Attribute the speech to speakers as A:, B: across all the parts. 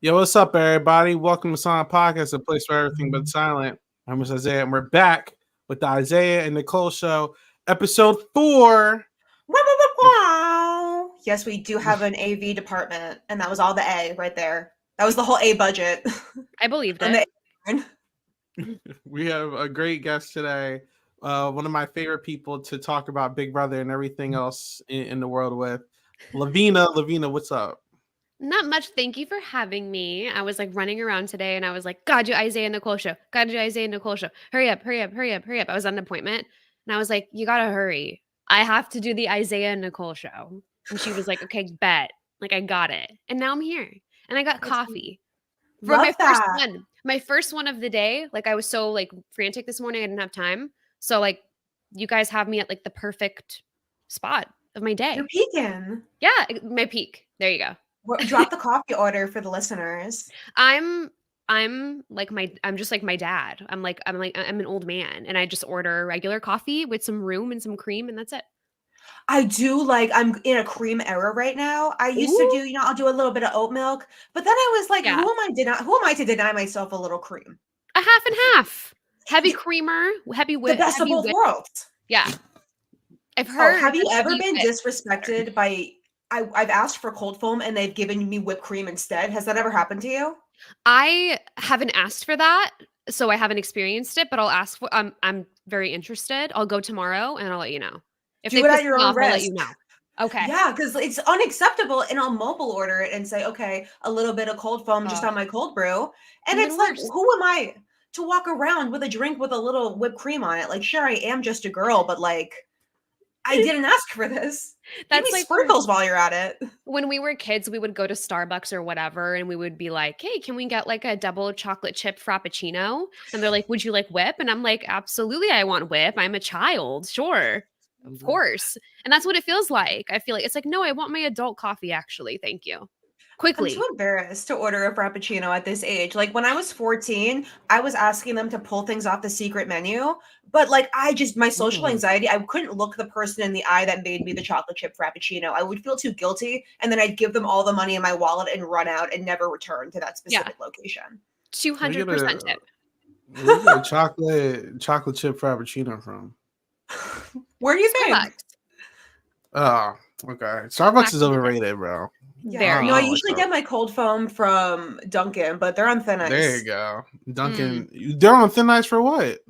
A: Yo, what's up, everybody? Welcome to Silent Podcast, a place for everything but silent. I'm Isaiah, and we're back with the Isaiah and Nicole Show, episode 4.
B: Yes, we do have an AV department, and that was all the A right there. That was the whole A budget.
C: I believed
B: On
C: it.
A: We have a great guest today. One of my favorite people to talk about Big Brother and everything else in the world with. Lovina. Lovina, what's up?
C: Not much. Thank you for having me. I was like running around today and I was like, God, do Isaiah and Nicole show. God, do Isaiah and Nicole show. Hurry up, hurry up, hurry up, hurry up. I was on an appointment and I was like, you got to hurry. I have to do the Isaiah and Nicole show. And she was like, okay, bet. Like, I got it. And now I'm here. And I got coffee. For my first one. My first one of the day. Like, I was so like frantic this morning. I didn't have time. So like, you guys have me at like the perfect spot of my day.
B: You're peaking.
C: Yeah, my peak. There you go.
B: Drop the coffee order for the listeners.
C: I'm just like my dad. I'm an old man and I just order regular coffee with some room and some cream and that's it.
B: I do I'm in a cream era right now. I used to do, I'll do a little bit of oat milk, but then I was like, who am I to deny myself a little cream?
C: A half and half. Heavy creamer, heavy whip.
B: The best of both worlds.
C: Yeah. I've heard.
B: Have you ever been disrespected by I've asked for cold foam and they've given me whipped cream instead. Has that ever happened to you?
C: I haven't asked for that, so I haven't experienced it, but I'll ask for I'm very interested. I'll go tomorrow and I'll let you know. If
B: do
C: they
B: it at your own risk.
C: I'll let you know. Okay.
B: Yeah, because it's unacceptable and I'll mobile order it and say, okay, a little bit of cold foam just on my cold brew. And it's like, who am I to walk around with a drink with a little whipped cream on it? Like, sure, I am just a girl, but like I didn't ask for this. That's like sprinkles while you're at it.
C: When we were kids, we would go to Starbucks or whatever, and we would be like, hey, can we get like a double chocolate chip frappuccino? And they're like, would you like whip? And I'm like, absolutely, I want whip. I'm a child. Sure. Of course. And that's what it feels like. I feel like it's like, no, I want my adult coffee, actually. Thank you. Quickly.
B: I'm too embarrassed to order a frappuccino at this age. Like when I was 14, I was asking them to pull things off the secret menu, but like my social anxiety, I couldn't look the person in the eye that made me the chocolate chip frappuccino. I would feel too guilty, and then I'd give them all the money in my wallet and run out and never return to that specific location.
C: 200% tip.
A: Where you get a chocolate chip frappuccino from?
B: Where do you think?
A: Oh, okay. Starbucks is overrated, bro.
B: Yeah. No, I usually get my cold foam from Dunkin', but they're on thin ice.
A: There you go. Dunkin'. They're on thin ice for what?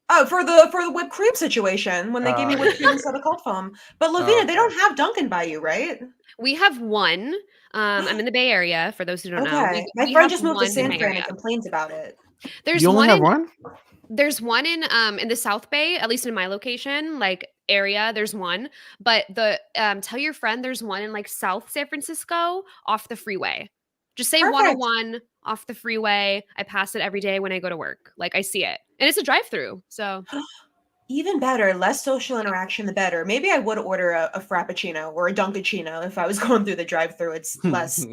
B: Oh, for the whipped cream situation, when they gave me whipped cream instead of cold foam. But Lovina, they don't have Dunkin' by you, right?
C: We have one. I'm in the Bay Area, for those who don't know.
B: My friend just moved to San Fran and complains about it.
A: You only have one?
C: There's one in the South Bay, at least in my location, like area. There's one, but tell your friend there's one in like South San Francisco off the freeway. Just say 101 off the freeway. I pass it every day when I go to work. Like I see it, and it's a drive-through. So
B: even better, less social interaction, the better. Maybe I would order a frappuccino or a Dunkaccino if I was going through the drive-through. It's less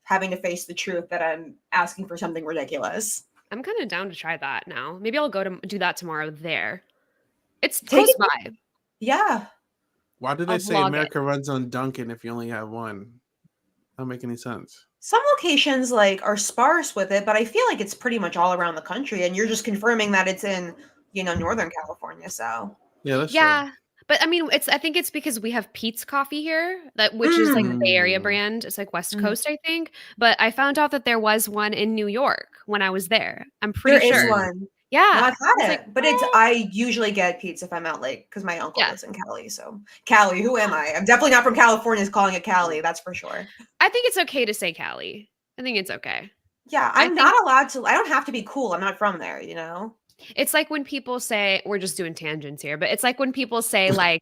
B: having to face the truth that I'm asking for something ridiculous.
C: I'm kind of down to try that now. Maybe I'll go to do that tomorrow there. It's close by.
B: Yeah.
A: Why did they say America runs on Dunkin' if you only have one? That don't make any sense.
B: Some locations are sparse with it, but I feel like it's pretty much all around the country, and you're just confirming that it's in, Northern California. So
A: yeah, that's true.
C: But I mean, I think it's because we have Pete's Coffee here, which is like the Bay Area brand. It's like West Coast, I think. But I found out that there was one in New York when I was there. I'm pretty sure
B: there is one.
C: Yeah,
B: no, I've had it, but I usually get Pete's if I'm out late because my uncle lives in Cali. So Cali, who am I? I'm definitely not from California. Calling it Cali, that's for sure.
C: I think it's okay to say Cali. I think it's okay.
B: Yeah, I'm not allowed to. I don't have to be cool. I'm not from there.
C: It's like when people say, we're just doing tangents here, but it's like when people say like,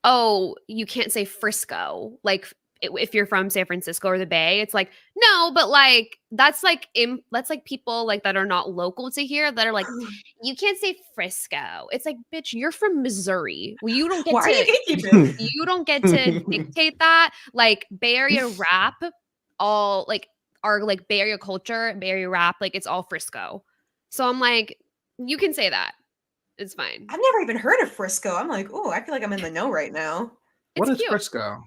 C: oh, you can't say Frisco. Like if you're from San Francisco or the Bay, it's like, no, but like, that's like people like that are not local to here that are like, you can't say Frisco. It's like, bitch, you're from Missouri. Well, you don't get you don't get to dictate that. Like Bay Area rap, all like our like Bay Area culture, Bay Area rap, like it's all Frisco. So I'm like, you can say that. It's fine.
B: I've never even heard of Frisco. I'm like, oh, I feel like I'm in the know right now.
A: What is Frisco?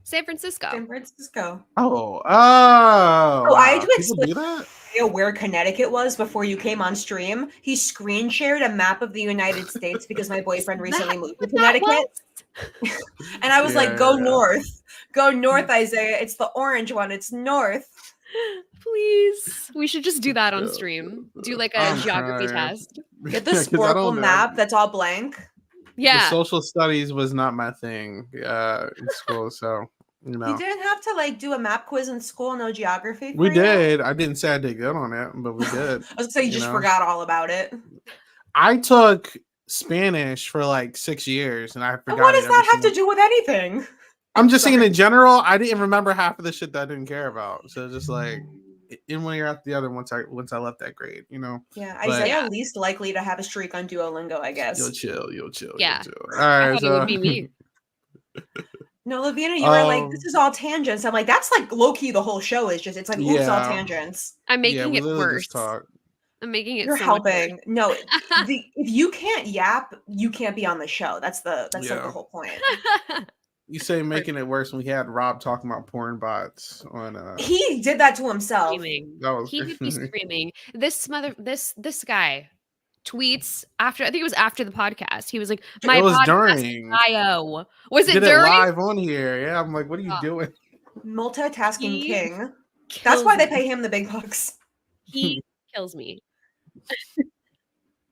C: San Francisco.
B: San Francisco.
A: Oh,
B: I had
A: wow.
B: to
A: People
B: explain
A: do that?
B: where Connecticut was before you came on stream. He screen shared a map of the United States because my boyfriend recently moved to Connecticut. And I was like, go north. Go north, Isaiah. It's the orange one. It's north.
C: Please. We should just do that on stream. Do like a
A: I'm
C: geography
A: crying.
C: test.
B: Get the
A: 'Cause I
B: Sporkle
A: don't know.
B: map that's all blank.
A: The
C: Yeah.
A: social studies was not my thing in school, so you know.
B: You didn't have to like do a map quiz in school, no geography.
A: We
B: for you?
A: did. I didn't say I did good on it, but we did.
B: I was gonna say you just forgot all about it.
A: I took Spanish for like 6 years, and I forgot.
B: And what does that have to do with anything?
A: I'm just saying in general, I didn't remember half of the shit that I didn't care about. So just like in one ear out the other once I left that grade, you know.
B: Yeah,
A: But-
B: Isaiah least likely to have a streak on Duolingo, I guess.
A: You'll chill.
C: Yeah.
A: You'll chill. All
C: I
A: right,
C: thought it would be me.
B: No, Lovina, you were like, this is all tangents. I'm like, that's like low key. The whole show is just, it's like, oops, all
A: Yeah.
B: tangents.
C: I'm making
A: we
C: it
A: literally
C: worse.
A: just talk.
C: I'm making it
B: You're
C: so much worse.
B: helping. No, if you can't yap, you can't be on the show. That's like the
A: Yeah.
B: whole point.
A: You say making it worse when we had Rob talking about porn bots on.
B: He did that to himself.
C: Screaming.
A: That was
C: He would be screaming. This guy tweets after, I think it was after the podcast. He was like, my
A: it was
C: podcast
A: during.
C: bio. Was it
A: Did it
C: during?
A: live on here? Yeah, I'm like, what are you doing?
B: Multitasking
C: He
B: king. That's
C: kills
B: why they
C: me.
B: pay him the big bucks.
C: He kills me.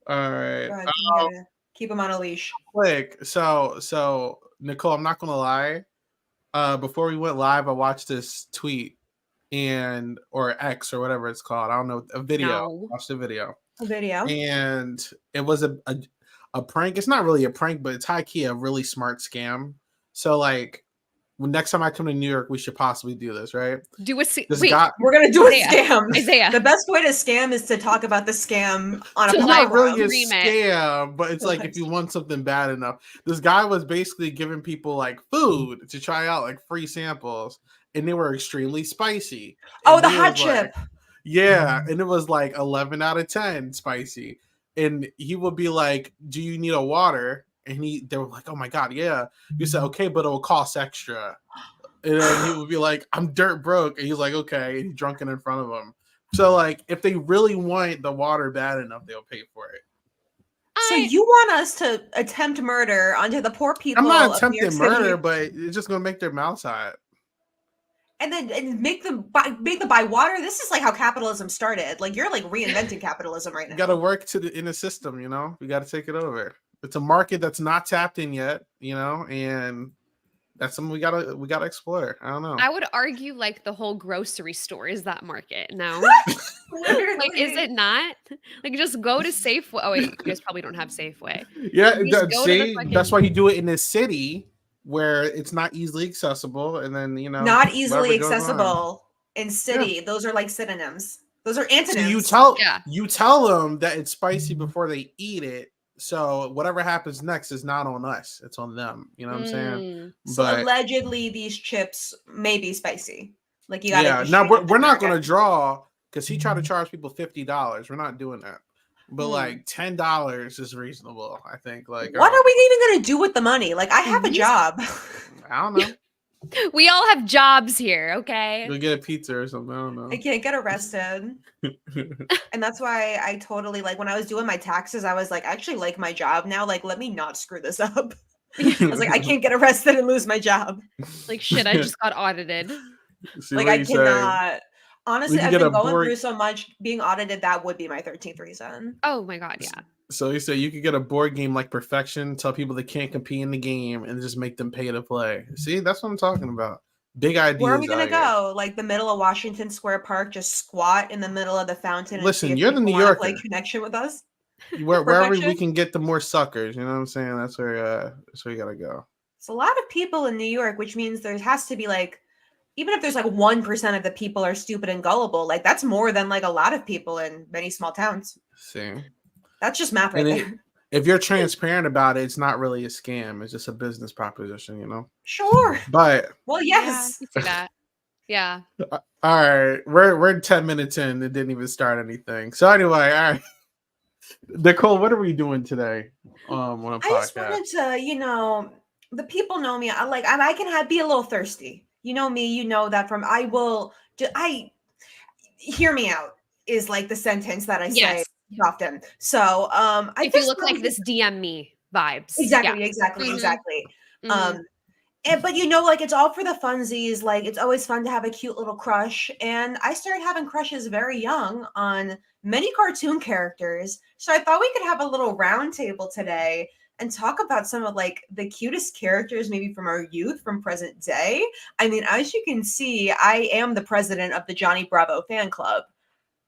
A: All right.
B: Go ahead, you gotta keep him on a leash.
A: Quick. So Nicole, I'm not gonna lie. Before we went live, I watched this tweet or X or whatever it's called. I don't know, a video.
C: No.
A: Watched the video.
B: A video.
A: And it was a prank. It's not really a prank, but it's high key a really smart scam. So like next time I come to New York, we should possibly do this, right?
C: Do a
A: This
C: wait.
A: guy,
B: We're gonna do a
C: Isaiah.
B: scam.
C: Isaiah.
B: The best way to scam is to talk about the scam on a
C: So
A: it's
C: like,
A: not really a
C: Stream it.
A: scam, but it's like if you want something bad enough. This guy was basically giving people like food to try out, like free samples, and they were extremely spicy.
B: Oh,
A: And
B: the
A: he
B: hot
A: was like-
B: chip.
A: yeah, and it was like 11 out of 10 spicy. And he would be like, "Do you need a water?" And they were like, "Oh my god, yeah." You said, "Okay, but it'll cost extra." And then he would be like, "I'm dirt broke," and he's like, "Okay," and he's drunken in front of him. So like, if they really want the water bad enough, they'll pay for it.
B: So you want us to attempt murder onto the poor people?
A: I'm not
B: of New York
A: attempting murder,
B: City,
A: but it's just gonna make their mouths hot.
B: and then make them buy water. This is like how capitalism started. Like you're like reinventing capitalism right now.
A: You got to work in the system, you know. We got to take it over. It's a market that's not tapped in yet, you know, and that's something we gotta explore. I don't know.
C: I would argue like the whole grocery store is that market. No.
B: Literally.
C: Like, is it not? Like, just go to Safeway. Oh wait, you guys probably don't have Safeway.
A: Yeah,
C: You just go to the
A: see,
C: fucking-
A: that's why you do it in this city where it's not easily accessible, and then you know,
B: Not easily
A: whatever goes on.
B: accessible in city? Those are like synonyms. Those are
A: So
B: antonyms.
A: you tell them that it's spicy before they eat it. So whatever happens next is not on us; it's on them. You know what I'm saying?
B: So
A: But
B: allegedly, these chips may be spicy. Like you got.
A: yeah, now we're not going to draw because he tried to charge people $50. We're not doing that. But like $10 is reasonable, I think. Like,
B: what are we even going to do with the money? Like, I have a job.
A: I don't know.
C: We all have jobs here, okay?
A: Go get a pizza or something. I don't know.
B: I can't get arrested. And that's why I totally like when I was doing my taxes, I was like, I actually like my job now. Like, let me not screw this up. I was like, I can't get arrested and lose my job.
C: Like, shit, I just got audited.
A: See
B: Like,
A: what
B: I
A: you say.
B: cannot. Honestly,
A: can
B: I've
A: get
B: been
A: a
B: going
A: board-
B: through so much. Being audited, that would be my 13th reason.
C: Oh my god, yeah.
A: So you say you could get a board game like Perfection, tell people they can't compete in the game, and just make them pay to play. See, that's what I'm talking about. Big ideas.
B: Where are we gonna
A: out here.
B: go? Like the middle of Washington Square Park, just squat in the middle of the fountain. And
A: Listen,
B: see if
A: you're the
B: people
A: New
B: wanna
A: Yorker.
B: play Connection with us.
A: Wherever we
B: Perfection?
A: can get the more suckers, you know what I'm saying? That's where you gotta go.
B: It's a lot of people in New York, which means there has to be like, even if there's like 1% of the people are stupid and gullible, like that's more than like a lot of people in many small towns.
A: See,
B: That's just math right
A: And
B: there.
A: if you're transparent about it, it's not really a scam. It's just a business proposition, you know.
B: Sure.
A: But
B: Well,
C: Yeah,
B: yes.
C: I can see that. Yeah.
A: all right, we're 10 minutes in. It didn't even start anything. So anyway, all right. Nicole, what are we doing today on a
B: I just
A: podcast?
B: wanted to, the people know me. I can be a little thirsty. You know me. You know that from I hear me out is like the sentence that I say
C: Yes.
B: often. So I
C: If you
B: guess
C: look like this, DM me vibes. Yeah.
B: exactly.
C: Mhm.
B: But you know, like it's all for the funsies. Like it's always fun to have a cute little crush. And I started having crushes very young on many cartoon characters. So I thought we could have a little round table today and talk about some of like the cutest characters maybe from our youth, from present day. I mean, as you can see, I am the president of the Johnny Bravo fan club.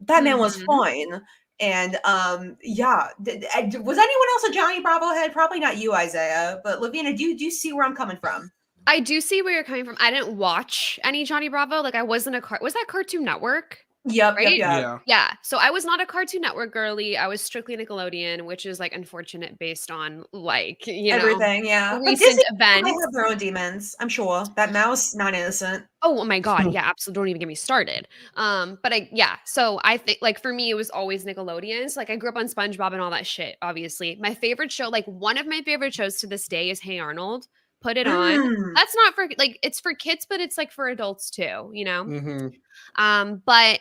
B: That man was
C: Mhm.
B: fine. And yeah, was anyone else a Johnny Bravo head? Probably not you, Isaiah. But Lovina, do you see where I'm coming from?
C: I do see where you're coming from. I didn't watch any Johnny Bravo. Like I wasn't was that Cartoon Network?
B: Yep.
C: Right?
A: Yeah.
C: Yeah. So I was not a Cartoon Network girly. I was strictly Nickelodeon, which is like unfortunate based on like,
B: Everything, yeah. But
C: recent
B: Disney, they
C: events.
B: have their own demons. I'm sure that mouse not innocent.
C: Oh my God. Yeah, absolutely. Don't even get me started. So I think like for me, it was always Nickelodeon. So like I grew up on SpongeBob and all that shit, obviously. My favorite show, like one of my favorite shows to this day is Hey Arnold. Put it on.
B: Mm,
C: That's not for like it's for kids, but it's like for adults too, you know?
A: Mm-hmm.
C: But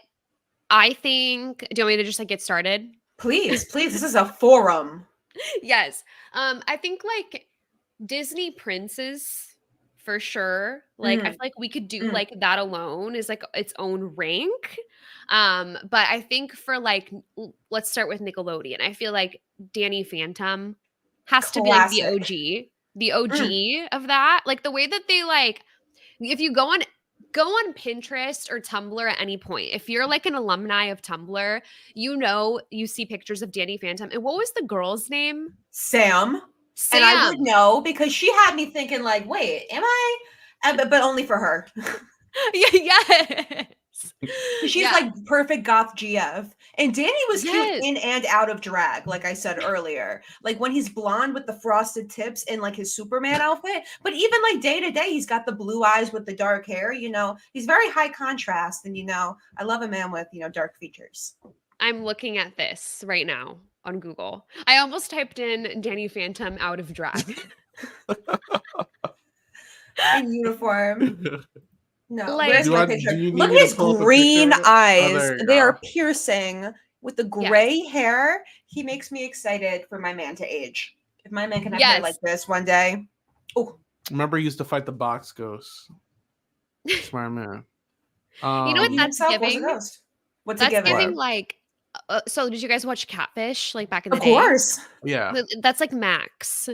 C: I think do you want me to just like get started?
B: please, this is a forum.
C: Yes. I think like Disney princes for sure. Like I feel
B: Mm,
C: like we could do
B: mm.
C: like that alone is like its own rank. But I think for like let's start with Nickelodeon. I feel like Danny Phantom has to be like the
B: Classic.
C: OG. The OG
B: Mm,
C: of that. Like the way that they like if you go on Pinterest or Tumblr at any point. If you're like an alumni of Tumblr, you see pictures of Danny Phantom. And what was the girl's name?
B: Sam. And I would
C: Sam.
B: know because she had me thinking, like, wait, am I? But only for her.
C: Yeah, yes.
B: She's
C: Yeah.
B: like perfect goth GF. And Danny was cute
C: Yes.
B: in and out of drag, like I said earlier. Like when he's blonde with the frosted tips and like his Superman outfit. But even like day to day, he's got the blue eyes with the dark hair. He's very high contrast. And I love a man with dark features.
C: I'm looking at this right now on Google. I almost typed in Danny Phantom out of drag.
B: In uniform. No,
C: Like
B: where's my
A: Do
B: picture?
A: you need
B: Look
A: me
B: at
A: to
B: his
A: pull up a
B: green
A: picture? Oh,
B: eyes.
A: there you
B: They
A: go.
B: are piercing with the
C: yes.
B: gray hair. He makes me excited for my man to age. If my man can have hair like
C: Yes.
B: this one day. Oh,
A: Remember, he used to fight the box ghosts. Smart man.
C: You know what
B: he
C: that's
B: himself was a
C: giving?
B: ghost. What's it
C: That's
B: giving?
C: giving
A: What?
C: like so did you guys watch Catfish like back in the
B: Of
C: day?
B: course.
A: Yeah.
C: That's like Max.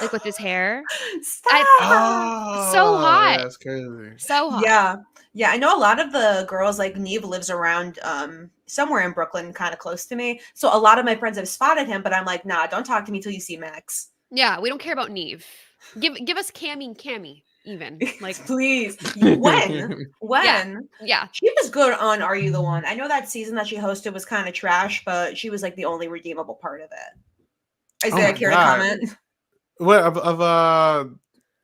C: Like with his hair.
B: Stop.
C: So
A: Oh,
C: hot.
A: yeah, it's crazy.
C: So hot.
B: Yeah. I know a lot of the girls, like Neve lives around somewhere in Brooklyn, kind of close to me. So a lot of my friends have spotted him, but I'm like, nah, don't talk to me till you see Max.
C: Yeah, we don't care about Neve. Give us Cammy even. Like
B: Please. When?
C: yeah.
B: She was good on Are You the One? I know that season that she hosted was kind of trash, but she was like the only redeemable part of it.
A: Oh
B: Isaiah,
A: my
B: care to
A: God.
B: comment?
A: What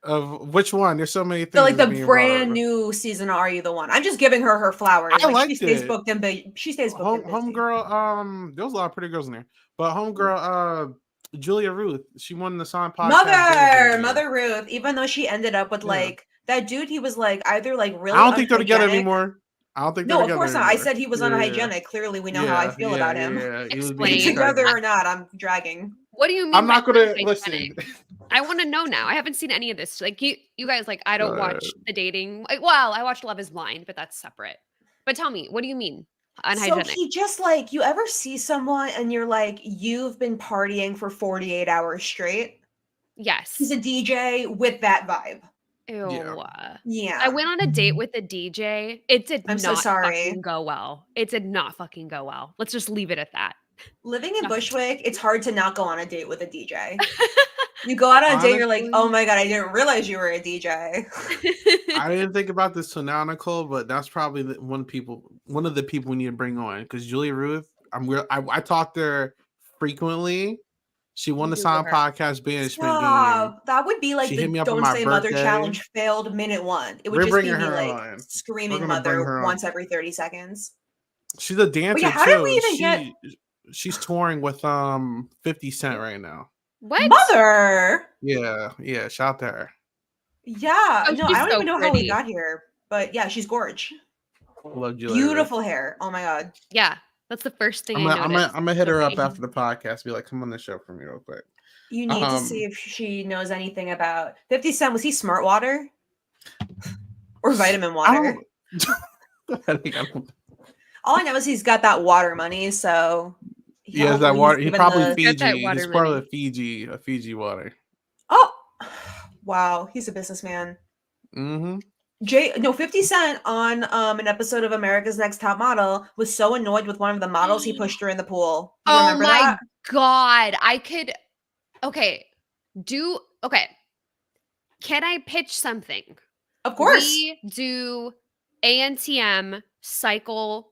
A: of which one? There's so many
B: So
A: things
B: like the
A: being brought
B: brand
A: up.
B: new season of Are You the One? I'm just giving her flowers.
A: I
B: Like she
A: liked
B: stays
A: it.
B: booked and she stays booked and busy.
A: Homegirl, there was a lot of pretty girls in there. But homegirl, Julia Ruth, she won the Song podcast.
B: Mother Ruth, even though she ended up with
A: Yeah.
B: like that dude, he was like either like really
A: I don't think they're together
B: unhygienic.
A: anymore. I don't think they're
B: No, of
A: together
B: course not. I
A: anymore.
B: said he was
A: Yeah,
B: unhygienic. Clearly, we know how I feel about him.
A: Yeah. He was
C: Explain.
A: being
B: Together
A: disgusting.
B: or not, I'm dragging.
C: What do you mean?
A: I'm not
C: by
A: gonna
C: unhygienic?
A: listen.
C: I want to know now. I haven't seen any of this. Like you guys, like I don't
A: Go
C: watch the dating. Like, well, I watch Love Is Blind, but that's separate. But tell me, what do you mean
B: So
C: unhygienic?
B: he just like you ever see someone and you're like, you've been partying for 48 hours straight.
C: Yes.
B: He's a DJ with that vibe.
C: Ew.
B: Yeah.
C: I went on a date with a DJ. It did
B: I'm
C: not
B: so sorry.
C: fucking go well. It did not fucking go well. Let's just leave it at that.
B: Living in Bushwick, it's hard to not go on a date with a DJ. You go out on a date, you're like, oh my God, I didn't realize you were a DJ.
A: I didn't think about this till now, Nicole, but that's probably one of the people we need to bring on because Julia Ruth. I talk to her frequently. She won the Song podcast banishment game.
B: That would be like
A: She
B: the
A: hit me up on
B: Don't
A: my
B: Say Mother
A: birthday.
B: challenge failed minute one. It would
A: We're
B: just be
A: bringing
B: me
A: her
B: like
A: on. We're
B: screaming
A: gonna bring
B: mother
A: her on.
B: once every 30 seconds.
A: She's a dancer
B: yeah, how
A: too.
B: did we even get?
A: She's touring with 50 Cent right now.
C: What?
B: Mother.
A: Yeah. Shout out to her.
B: Yeah.
C: Oh,
B: No,
C: she's
B: I don't
C: so
B: even know how we
C: pretty.
B: got here, but yeah, she's gorge.
A: Love you,
B: Beautiful hair. Oh my god.
C: Yeah, that's the first thing
A: I'm
C: I
A: gonna
C: noticed.
A: hit her up
C: Okay.
A: after the podcast. Be like, come on the show for me real quick.
B: You need to see if she knows anything about 50 Cent. Was he Smart Water or Vitamin Water?
A: I don't.
B: All I know is he's got that water money, so
A: Yeah, that water. He
B: given
A: probably
B: the-
C: Get that
A: Fiji.
C: water
A: He's part
C: money.
A: of the Fiji water.
B: Oh, wow, he's a businessman.
A: Mm-hmm.
B: 50 Cent on an episode of America's Next Top Model was so annoyed with one of the models he pushed her in the pool. Do you
C: Oh
B: remember
C: my
B: that?
C: god. I could okay. Okay. Can I pitch something?
B: Of course.
C: We do ANTM cycle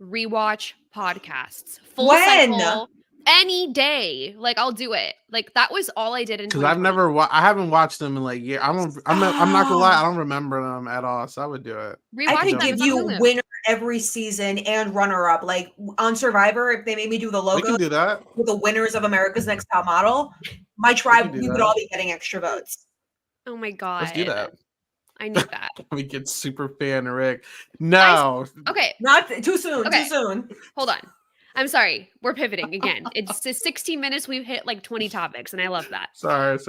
C: rewatch podcasts. Full
B: When?
C: cycle any day. Like I'll do it. Like that was all I did in
A: Because I've
C: 2020.
A: never, I haven't watched them in like years. I'm not gonna lie, I don't remember them at all. So I would do it.
B: I
C: Rewatch
B: could
C: them.
B: give
C: It's on
B: you
C: Hulu.
B: winner every season and runner up. Like on Survivor, if they made me do the
A: We
B: logo
A: can do that.
B: with the winners of America's Next Top Model, my tribe,
A: do
B: we would
A: that.
B: all be getting extra votes.
C: Oh my god.
A: Let's do that.
C: I need that.
A: We get super fan Rick. No.
C: Okay,
B: Not too soon.
C: Okay.
B: Too soon.
C: hold on. I'm sorry. We're pivoting again. It's 16 minutes. We've hit like 20 topics, and I love that.
A: Sorry.
C: What?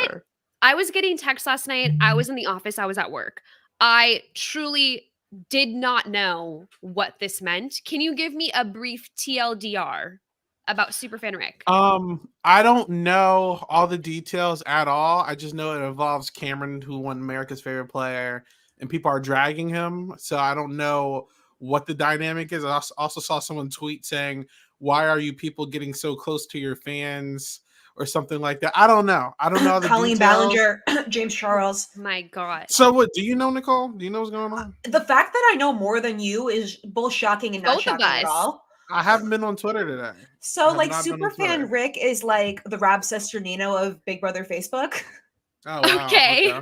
A: Sorry.
C: I was getting texts last night. I was in the office. I was at work. I truly did not know what this meant. Can you give me a brief TLDR about Superfan Rick?
A: I don't know all the details at all. I just know it involves Cameron, who won America's Favorite Player, and people are dragging him. So I don't know what the dynamic is. I also saw someone tweet saying, "Why are you people getting so close to your fans?" or something like that. I don't know. The
B: Colleen
A: details.
B: Ballinger, James Charles.
C: My God.
A: So what? Do you know, Nicole? Do you know what's going on?
B: The fact that I know more than you is both shocking and not
C: Both of
B: shocking at
C: us.
B: all.
A: I haven't been on Twitter today.
B: So
A: have
B: like
A: not been on Twitter.
B: Superfan Rick is like the Rob Sesternino of Big Brother Facebook.
A: Oh, wow.
C: Okay.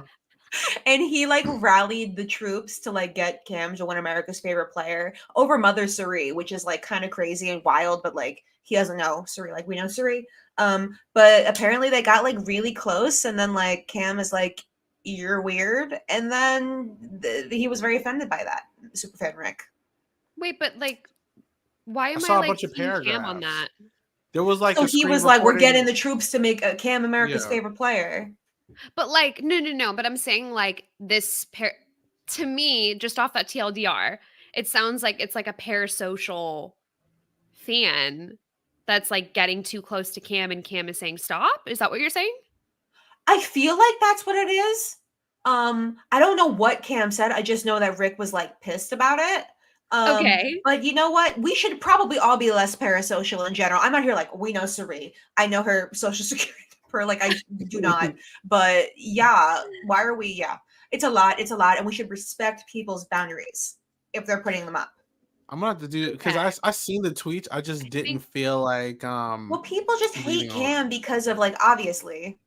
B: And he like rallied the troops to like get Cam to win America's Favorite Player over Mother Suri, which is like kind of crazy and wild, but like he doesn't know Suri like we know Suri. But apparently they got like really close, and then like Cam is like, "You're weird," and then he was very offended by that. Superfan Rick.
C: Wait, but like, why am I,
A: saw a
C: like
A: bunch of
C: Team Cam on
A: paragraphs.
C: that?
A: There was like
B: So
A: a
B: he
A: screen
B: was like, "We're
A: recording-
B: getting the troops to make Cam America's
A: Yeah.
B: Favorite Player."
C: But like, no. But I'm saying like this to me, just off that TLDR, it sounds like it's like a parasocial fan that's like getting too close to Cam, and Cam is saying stop. Is that what you're saying?
B: I feel like that's what it is. I don't know what Cam said. I just know that Rick was like pissed about it.
C: Okay.
B: But you know what? We should probably all be less parasocial in general. I'm not here like we know Suri. I know her social security number. Like I do not. But yeah, why are we? Yeah, it's a lot. It's a lot, and we should respect people's boundaries if they're putting them up.
A: I'm gonna have to do it because I seen the tweets. I just didn't feel like
B: Well, people just hate
A: leading on.
B: Cam because of like obviously.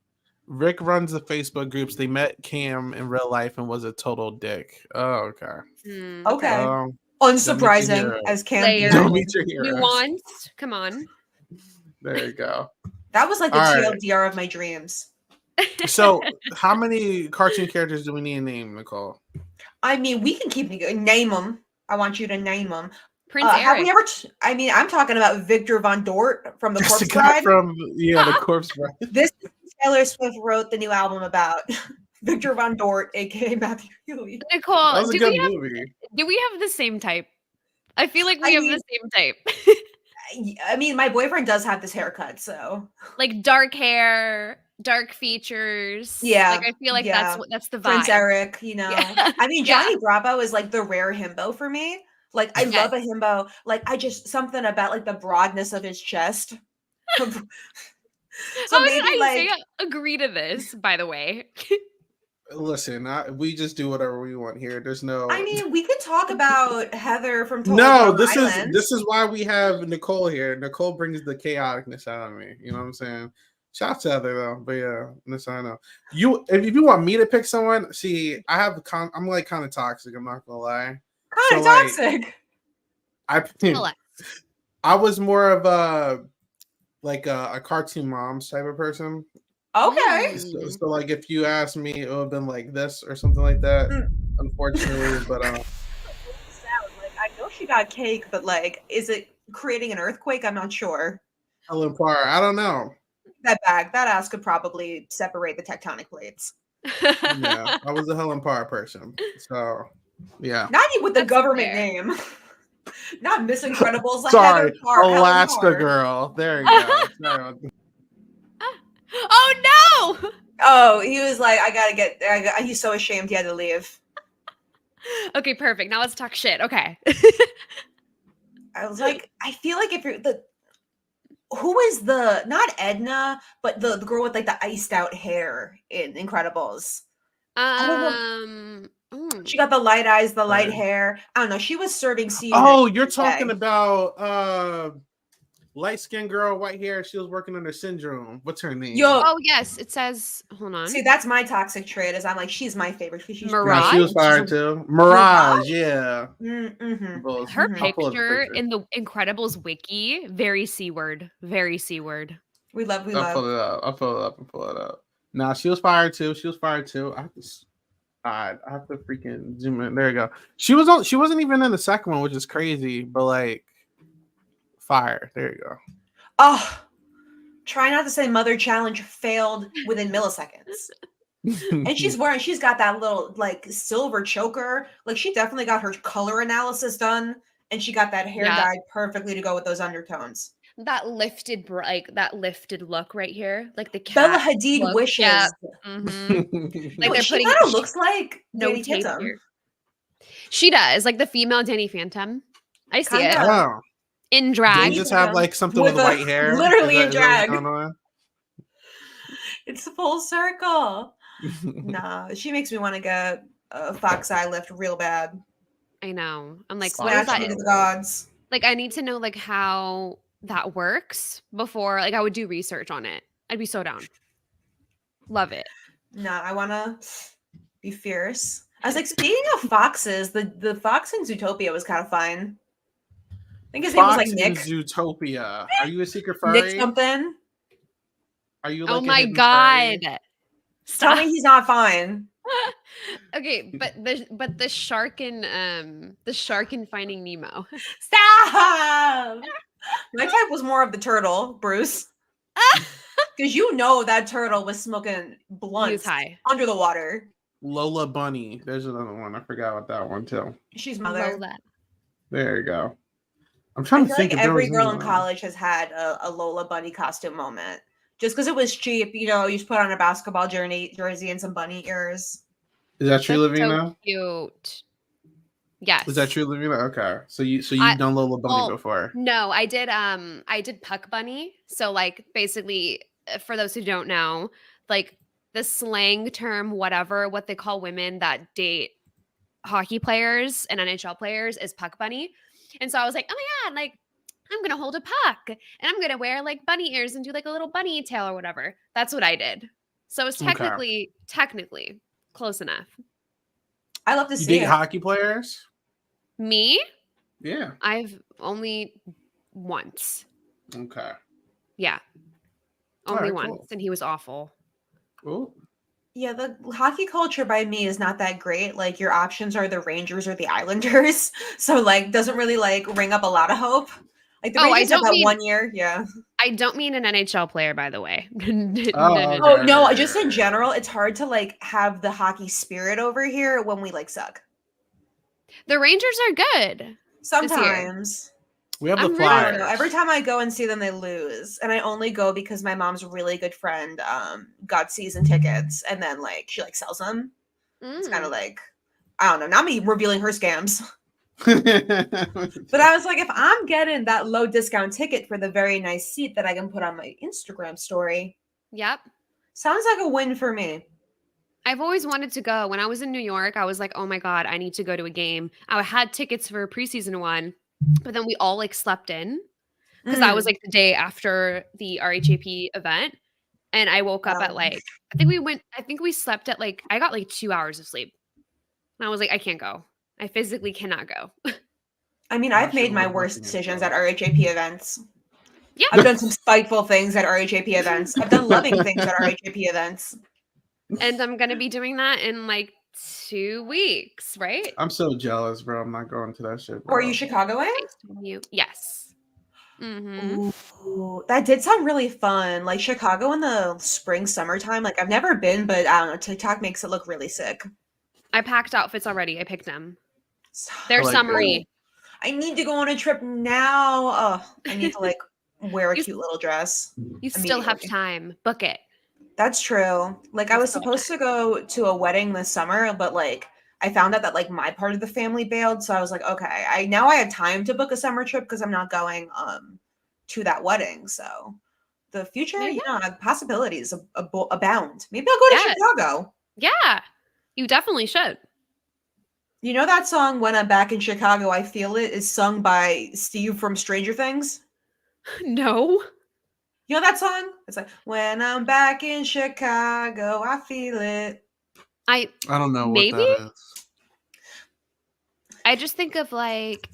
A: Rick runs the Facebook groups. They met Cam in real life and was a total dick. Oh, okay.
C: Hmm.
B: Okay.
A: Um,
B: Unsurprising
A: hero.
B: as Cam.
C: Player.
A: don't meet your heroes.
C: Nuanced. Come on.
A: There you go.
B: That was like the
A: All right.
B: TLDR of my dreams.
A: So, how many cartoon characters do we need to name, Nicole?
B: I mean, we can keep name them. I want you to name them.
C: Prince
B: Have
C: Eric.
B: we ever? I mean, I'm talking about Victor Von Dort from the
A: That's
B: Corpse
A: the guy
B: Bride.
A: from the Corpse Bride.
B: This Taylor Swift wrote the new album about Victor Von Dort, aka Matthew Healy.
C: Nicole,
A: That was a
C: do
A: good
C: we have
A: movie.
C: the same type? I feel like we
B: I
C: have
B: mean-
C: the same type.
B: I mean, my boyfriend does have this haircut, so
C: Like dark hair, dark features.
B: Yeah,
C: Like I feel like
B: yeah.
C: that's the vibe.
B: Prince Eric, you know.
C: Yeah.
B: I mean,
C: Yeah.
B: Johnny Bravo is like the rare himbo for me. Like, I love a himbo. Like, I just something about like the broadness of his chest. So
C: How
B: maybe
C: did
B: like
C: Isaiah agree to this, by the way?
A: Listen, we just do whatever we want here. There's no.
B: I mean, we could talk about Heather from Total
A: no.
B: Drama
A: This
B: Island.
A: is why we have Nicole here. Nicole brings the chaoticness out of me. You know what I'm saying? Shout out to Heather though. But yeah, listen, I know you. If you want me to pick someone, see, I'm like kind of toxic. I'm not gonna lie.
B: kind of
A: so, like,
B: toxic.
A: I
C: Tell us.
A: I was more of a like a cartoon moms type of person.
B: Okay.
A: So like if you asked me, it would have been like this or something like that.
B: Mm.
A: Unfortunately, but
B: Sound like I know she got cake, but like, is it creating an earthquake? I'm not sure.
A: Helen Parr, I don't know.
B: That ass could probably separate the tectonic plates.
A: Yeah, I was a Helen Parr person. So yeah.
B: Not even with the
C: That's
B: government
C: fair.
B: name. Not Miss Incredibles. Like
A: Sorry,
B: Heather Parr, Helen
A: Alaska
B: Parr.
A: Girl. There you go. Sorry about that.
C: Oh no!
B: Oh, he was like, he's so ashamed he had to leave.
C: Okay, perfect. Now let's talk shit. Okay.
B: I was like, I feel like if you're who is not Edna, but the girl with like the iced out hair in Incredibles? She got the light eyes, the light hair. I don't know. She was serving season.
A: Oh, you're talking about light skinned girl, white hair. She was working under Syndrome. What's her name?
C: Oh yes, it says. Hold on.
B: See, that's my toxic trait. Is I'm like, she's my favorite. She's
C: Mirage?
A: No, she was fired too. Mirage, yeah.
B: Mm-hmm.
C: Her picture in the Incredibles wiki, very C word. Very C word.
B: We love.
A: I'll pull it up. Nah, she was fired too. I have to freaking zoom in. There you go. She wasn't even in the second one, which is crazy, but like fire. There you go.
B: Oh, try not to say Mother Challenge failed within milliseconds. And she's got that little like silver choker. Like she definitely got her color analysis done, and she got that hair dyed perfectly to go with those undertones.
C: That lifted look right here, like the cat
B: Bella Hadid
C: look.
B: wishes.
C: Yeah. Mm-hmm. Like
B: she kind of looks like
C: no
B: Danny
C: tape
B: Phantom.
C: here. She does, like the female Danny Phantom. I see it
A: Oh.
C: in drag.
A: Did you just have like something with white hair?
B: Literally in drag.
A: On?
B: It's a full circle. Nah, she makes me want to get a fox eye lift real bad.
C: I know. I'm like,
B: what is that into the gods?
C: Like, I need to know like how that works before like I would do research on it. I'd be so down. Love it.
B: Nah, I want to be fierce. I was like, speaking of foxes, the fox in Zootopia was kind of fun. I think his name was like Nick.
A: Zootopia. Are you a secret furry?
B: Nick something.
A: Are you? Like,
C: oh my god!
B: Tell me he's not fine.
C: Okay, but the shark in Finding Nemo.
B: Stop. My type was more of the turtle, Bruce. Because you know that turtle was smoking blunts under the water.
A: Lola Bunny. There's another one. I forgot about that one too.
B: She's mother.
C: Lola.
A: There you go. I'm trying to think.
B: Like every girl in college has had a Lola Bunny costume moment. Just because it was cheap, you know, you just put on a basketball jersey and some bunny ears.
A: Is that true, Lovina?
C: So cute. Yes.
A: Is that true, Lovina? Okay. So you've done Lola Bunny before?
C: No, I did Puck Bunny. So like basically, for those who don't know, like the slang term, what they call women that date hockey players and NHL players is Puck Bunny. And so I was like, oh my god, like I'm going to hold a puck and I'm going to wear like bunny ears and do like a little bunny tail or whatever. That's what I did. So it's technically close enough.
B: I love to see
A: You date hockey players?
C: Me?
A: Yeah.
C: I've only once.
A: Okay.
C: Yeah. Only once.
A: Cool.
C: And he was awful.
A: Ooh.
B: Yeah, the hockey culture by me is not that great. Like your options are the Rangers or the Islanders. So like doesn't really like ring up a lot of hope. Like the Rangers have that 1 year. Yeah.
C: I don't mean an NHL player, by the way.
B: No, just in general, it's hard to like have the hockey spirit over here when we like suck.
C: The Rangers are good.
B: Sometimes.
A: We have the Flyers.
B: Every time I go and see them, they lose. And I only go because my mom's really good friend got season tickets and then like she like sells them. It's kind of like, I don't know, not me revealing her scams. But I was like, if I'm getting that low discount ticket for the very nice seat that I can put on my Instagram story.
C: Yep.
B: Sounds like a win for me.
C: I've always wanted to go. When I was in New York, I was like, oh my God, I need to go to a game. I had tickets for a preseason one, but then we all like slept in because that was like the day after the RHAP event. And I woke up at like, I think we slept at like, I got like 2 hours of sleep. And I was like, I can't go. I physically cannot go.
B: I mean, I've made my worst decisions at RHAP events.
C: Yeah.
B: I've done some spiteful things at RHAP events. I've done loving things at RHAP events.
C: And I'm gonna be doing that in like 2 weeks, right?
A: I'm so jealous, bro. I'm not going to that shit,
B: Or are
A: bro.
B: you Chicagoing?
C: Nice to meet you. Yes. Mm-hmm.
B: Ooh, that did sound really fun. Like Chicago in the spring, summertime. Like I've never been, but I don't know. TikTok makes it look really sick.
C: I packed outfits already. I picked them.
B: So-
C: They're
A: I like
C: summery.
B: I need to go on a trip now. Oh, I need to like wear a
C: You-
B: cute little dress.
C: You still have
B: Immediately.
C: time. Book it.
B: That's true. Like I was supposed to go to a wedding this summer, but like I found out that like my part of the family bailed, so I was like, okay, I have time to book a summer trip because I'm not going to that wedding. So the future,
C: There you
B: possibilities abound. Maybe I'll go to
C: Yes.
B: Chicago.
C: Yeah. You definitely should.
B: You know that song "When I'm Back in Chicago, I Feel It" is sung by Steve from Stranger Things.
C: No.
B: You know that song? It's like "When I'm back in Chicago, I feel it."
A: I don't know
C: Maybe?
A: what that is.
C: I just think of like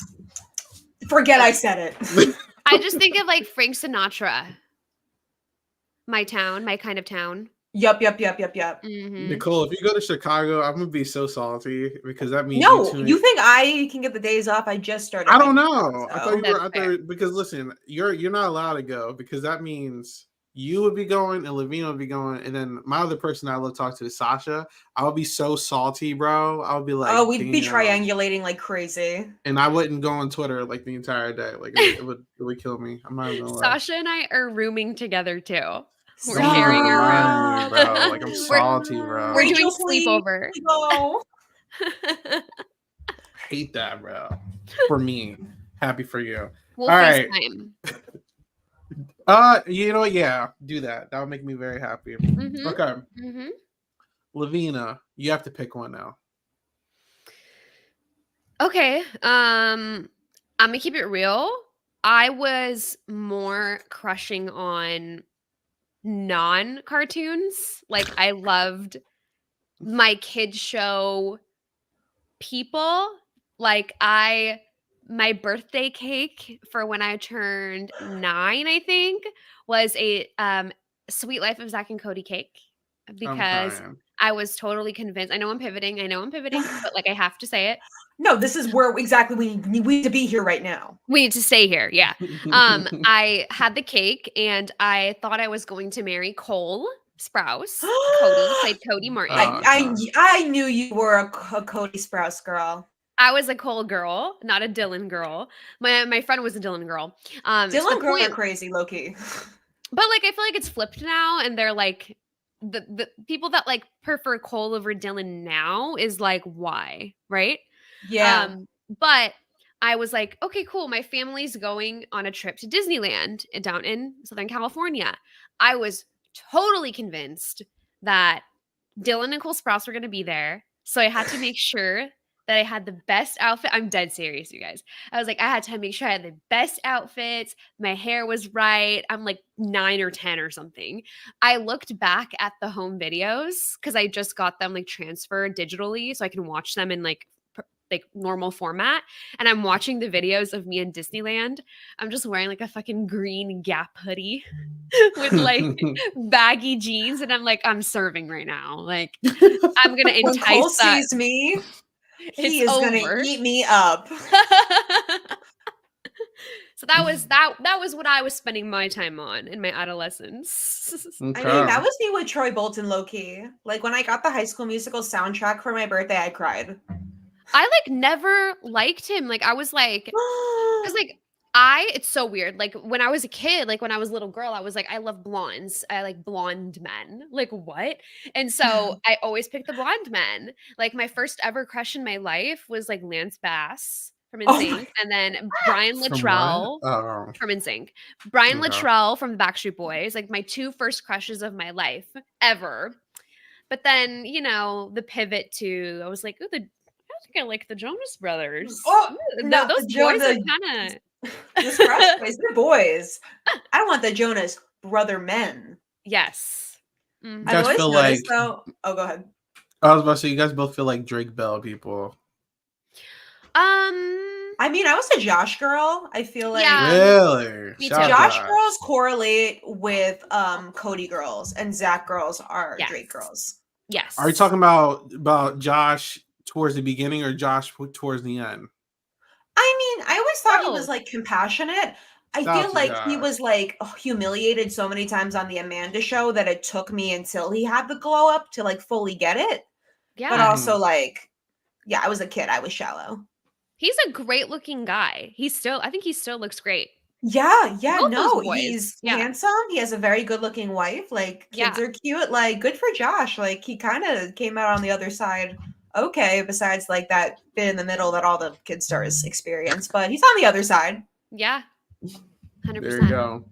B: Forget I said it.
C: I just think of like Frank Sinatra. My town, my kind of town.
B: Yup.
C: Mhm.
A: Nicole, if you go to Chicago, I'm gonna be so salty because that means
B: No,
A: you
B: you think I can get the days off? I just started.
A: I don't
B: my
A: know.
B: job,
A: I
B: so-
A: thought you were
C: That's
A: out
C: fair.
A: there because listen, you're not allowed to go because that means you would be going and Lovina would be going, and then my other person I love to talk to is Sasha. I would be so salty, bro. I would be like,
B: Oh, we'd be
A: damn.
B: triangulating like crazy.
A: And I wouldn't go on Twitter like the entire day. Like it would kill me. I'm not even gonna lie.
C: Sasha and I are rooming together too. We're
A: Don't
C: sharing
A: even
C: a
A: remind me,
C: room.
A: bro. Like I'm salty, bro.
C: We're doing
B: Rachel, please.
C: sleepover.
B: No.
A: Hate that, bro. For me, happy for you.
C: We'll
A: All right.
C: FaceTime.
A: You know what? Yeah, do that. That would make me very happy.
C: Mhm.
A: Okay,
C: Mhm.
A: Lovina, you have to pick one now.
C: Okay. I'm gonna keep it real. I was more crushing on non-cartoons. Like I loved my kids show people. Like my birthday cake for when I turned 9, I think, was a Sweet Life of Zach and Cody cake because
A: I'm
C: I was totally convinced. I know I'm pivoting, but like I have to say it.
B: No, this is where exactly we need to be here right now.
C: We need to stay here. Yeah.
A: crying.
C: I had the cake and I thought I was going to marry Cole Sprouse. Cody played Cody Martin.
A: Oh,
B: I knew you were a Cody Sprouse girl.
C: I was a Cole girl, not a Dylan girl. My friend was a Dylan girl. To the
B: Dylan girls
C: point-
B: are crazy, low key.
C: But like I feel like it's flipped now, and they're like the people that like prefer Cole over Dylan now is like why, right?
B: Yeah.
C: But I was like, okay, cool. My family's going on a trip to Disneyland down in Southern California. I was totally convinced that Dylan and Cole Sprouse were going to be there. So I had to make sure that I had the best outfit. I'm dead serious, you guys. I was like, I had to make sure I had the best outfits. My hair was right. I'm like 9 or 10 or something. I looked back at the home videos because I just got them like transferred digitally so I can watch them in like normal format, and I'm watching the videos of me in Disneyland. I'm just wearing like a fucking green Gap hoodie with like baggy jeans, and I'm like, I'm serving right now. Like I'm gonna
B: When Cole
C: entice that.
B: sees me, he
C: It's
B: is gonna
C: over.
B: eat me up.
C: So that was what I was spending my time on in my adolescence.
B: I mean, that was me with Troy Bolton, low key. Like when I got the High School Musical soundtrack for my birthday, I cried.
C: I like never liked him. Like I was like, because like it's so weird. Like when I was a kid, like when I was a little girl, I was like, I love blondes. I like blonde men. Like what? And so I always picked the blonde men. Like my first ever crush in my life was like Lance Bass from NSYNC, and then Brian Luttrell from NSYNC, Brian Luttrell from the Backstreet Boys. Like my 2 first crushes of my life ever. But then the pivot to I was like, ooh, I think I like the Jonas Brothers.
B: Oh,
C: Ooh,
B: no,
C: those
B: the
C: boys are
B: Jonas-
C: kind of
B: The Sprouse boys, they're boys. I want the Jonas brother men.
C: yes. Mhm.
A: guys
B: I've always
A: feel
B: noticed,
A: like-
B: though. Oh, go ahead.
A: I was about to say, you guys both feel like Drake Bell people.
C: Um,
B: I mean, I was a Josh girl. I feel like
C: Yeah.
A: Really?
C: Me
A: Shout
C: too.
A: out
B: Josh girls correlate with Cody girls, and Zach girls are
C: Yes.
B: Drake girls.
C: Yes.
A: Are you talking about Josh towards the beginning or Josh towards the end?
B: I mean, I always thought he was
C: Both.
B: like compassionate. I
A: Shout out
B: feel
A: to
B: like he
A: Josh.
B: was like humiliated so many times on the Amanda show that it took me until he had the glow up to like fully get it.
C: Yeah.
B: But also like, yeah, I was a kid. I was shallow.
C: He's a great looking guy. I think he still looks great.
B: Yeah,
C: Both those
B: no,
C: boys.
B: he's
C: Yeah.
B: handsome. He has a very good looking wife. Like kids
C: Yeah.
B: are cute. Like good for Josh. Like he kind of came out on the other side. Okay, besides like that bit in the middle that all the kid stars experience, but he's on the other side.
C: Yeah. 100%.
A: There you go.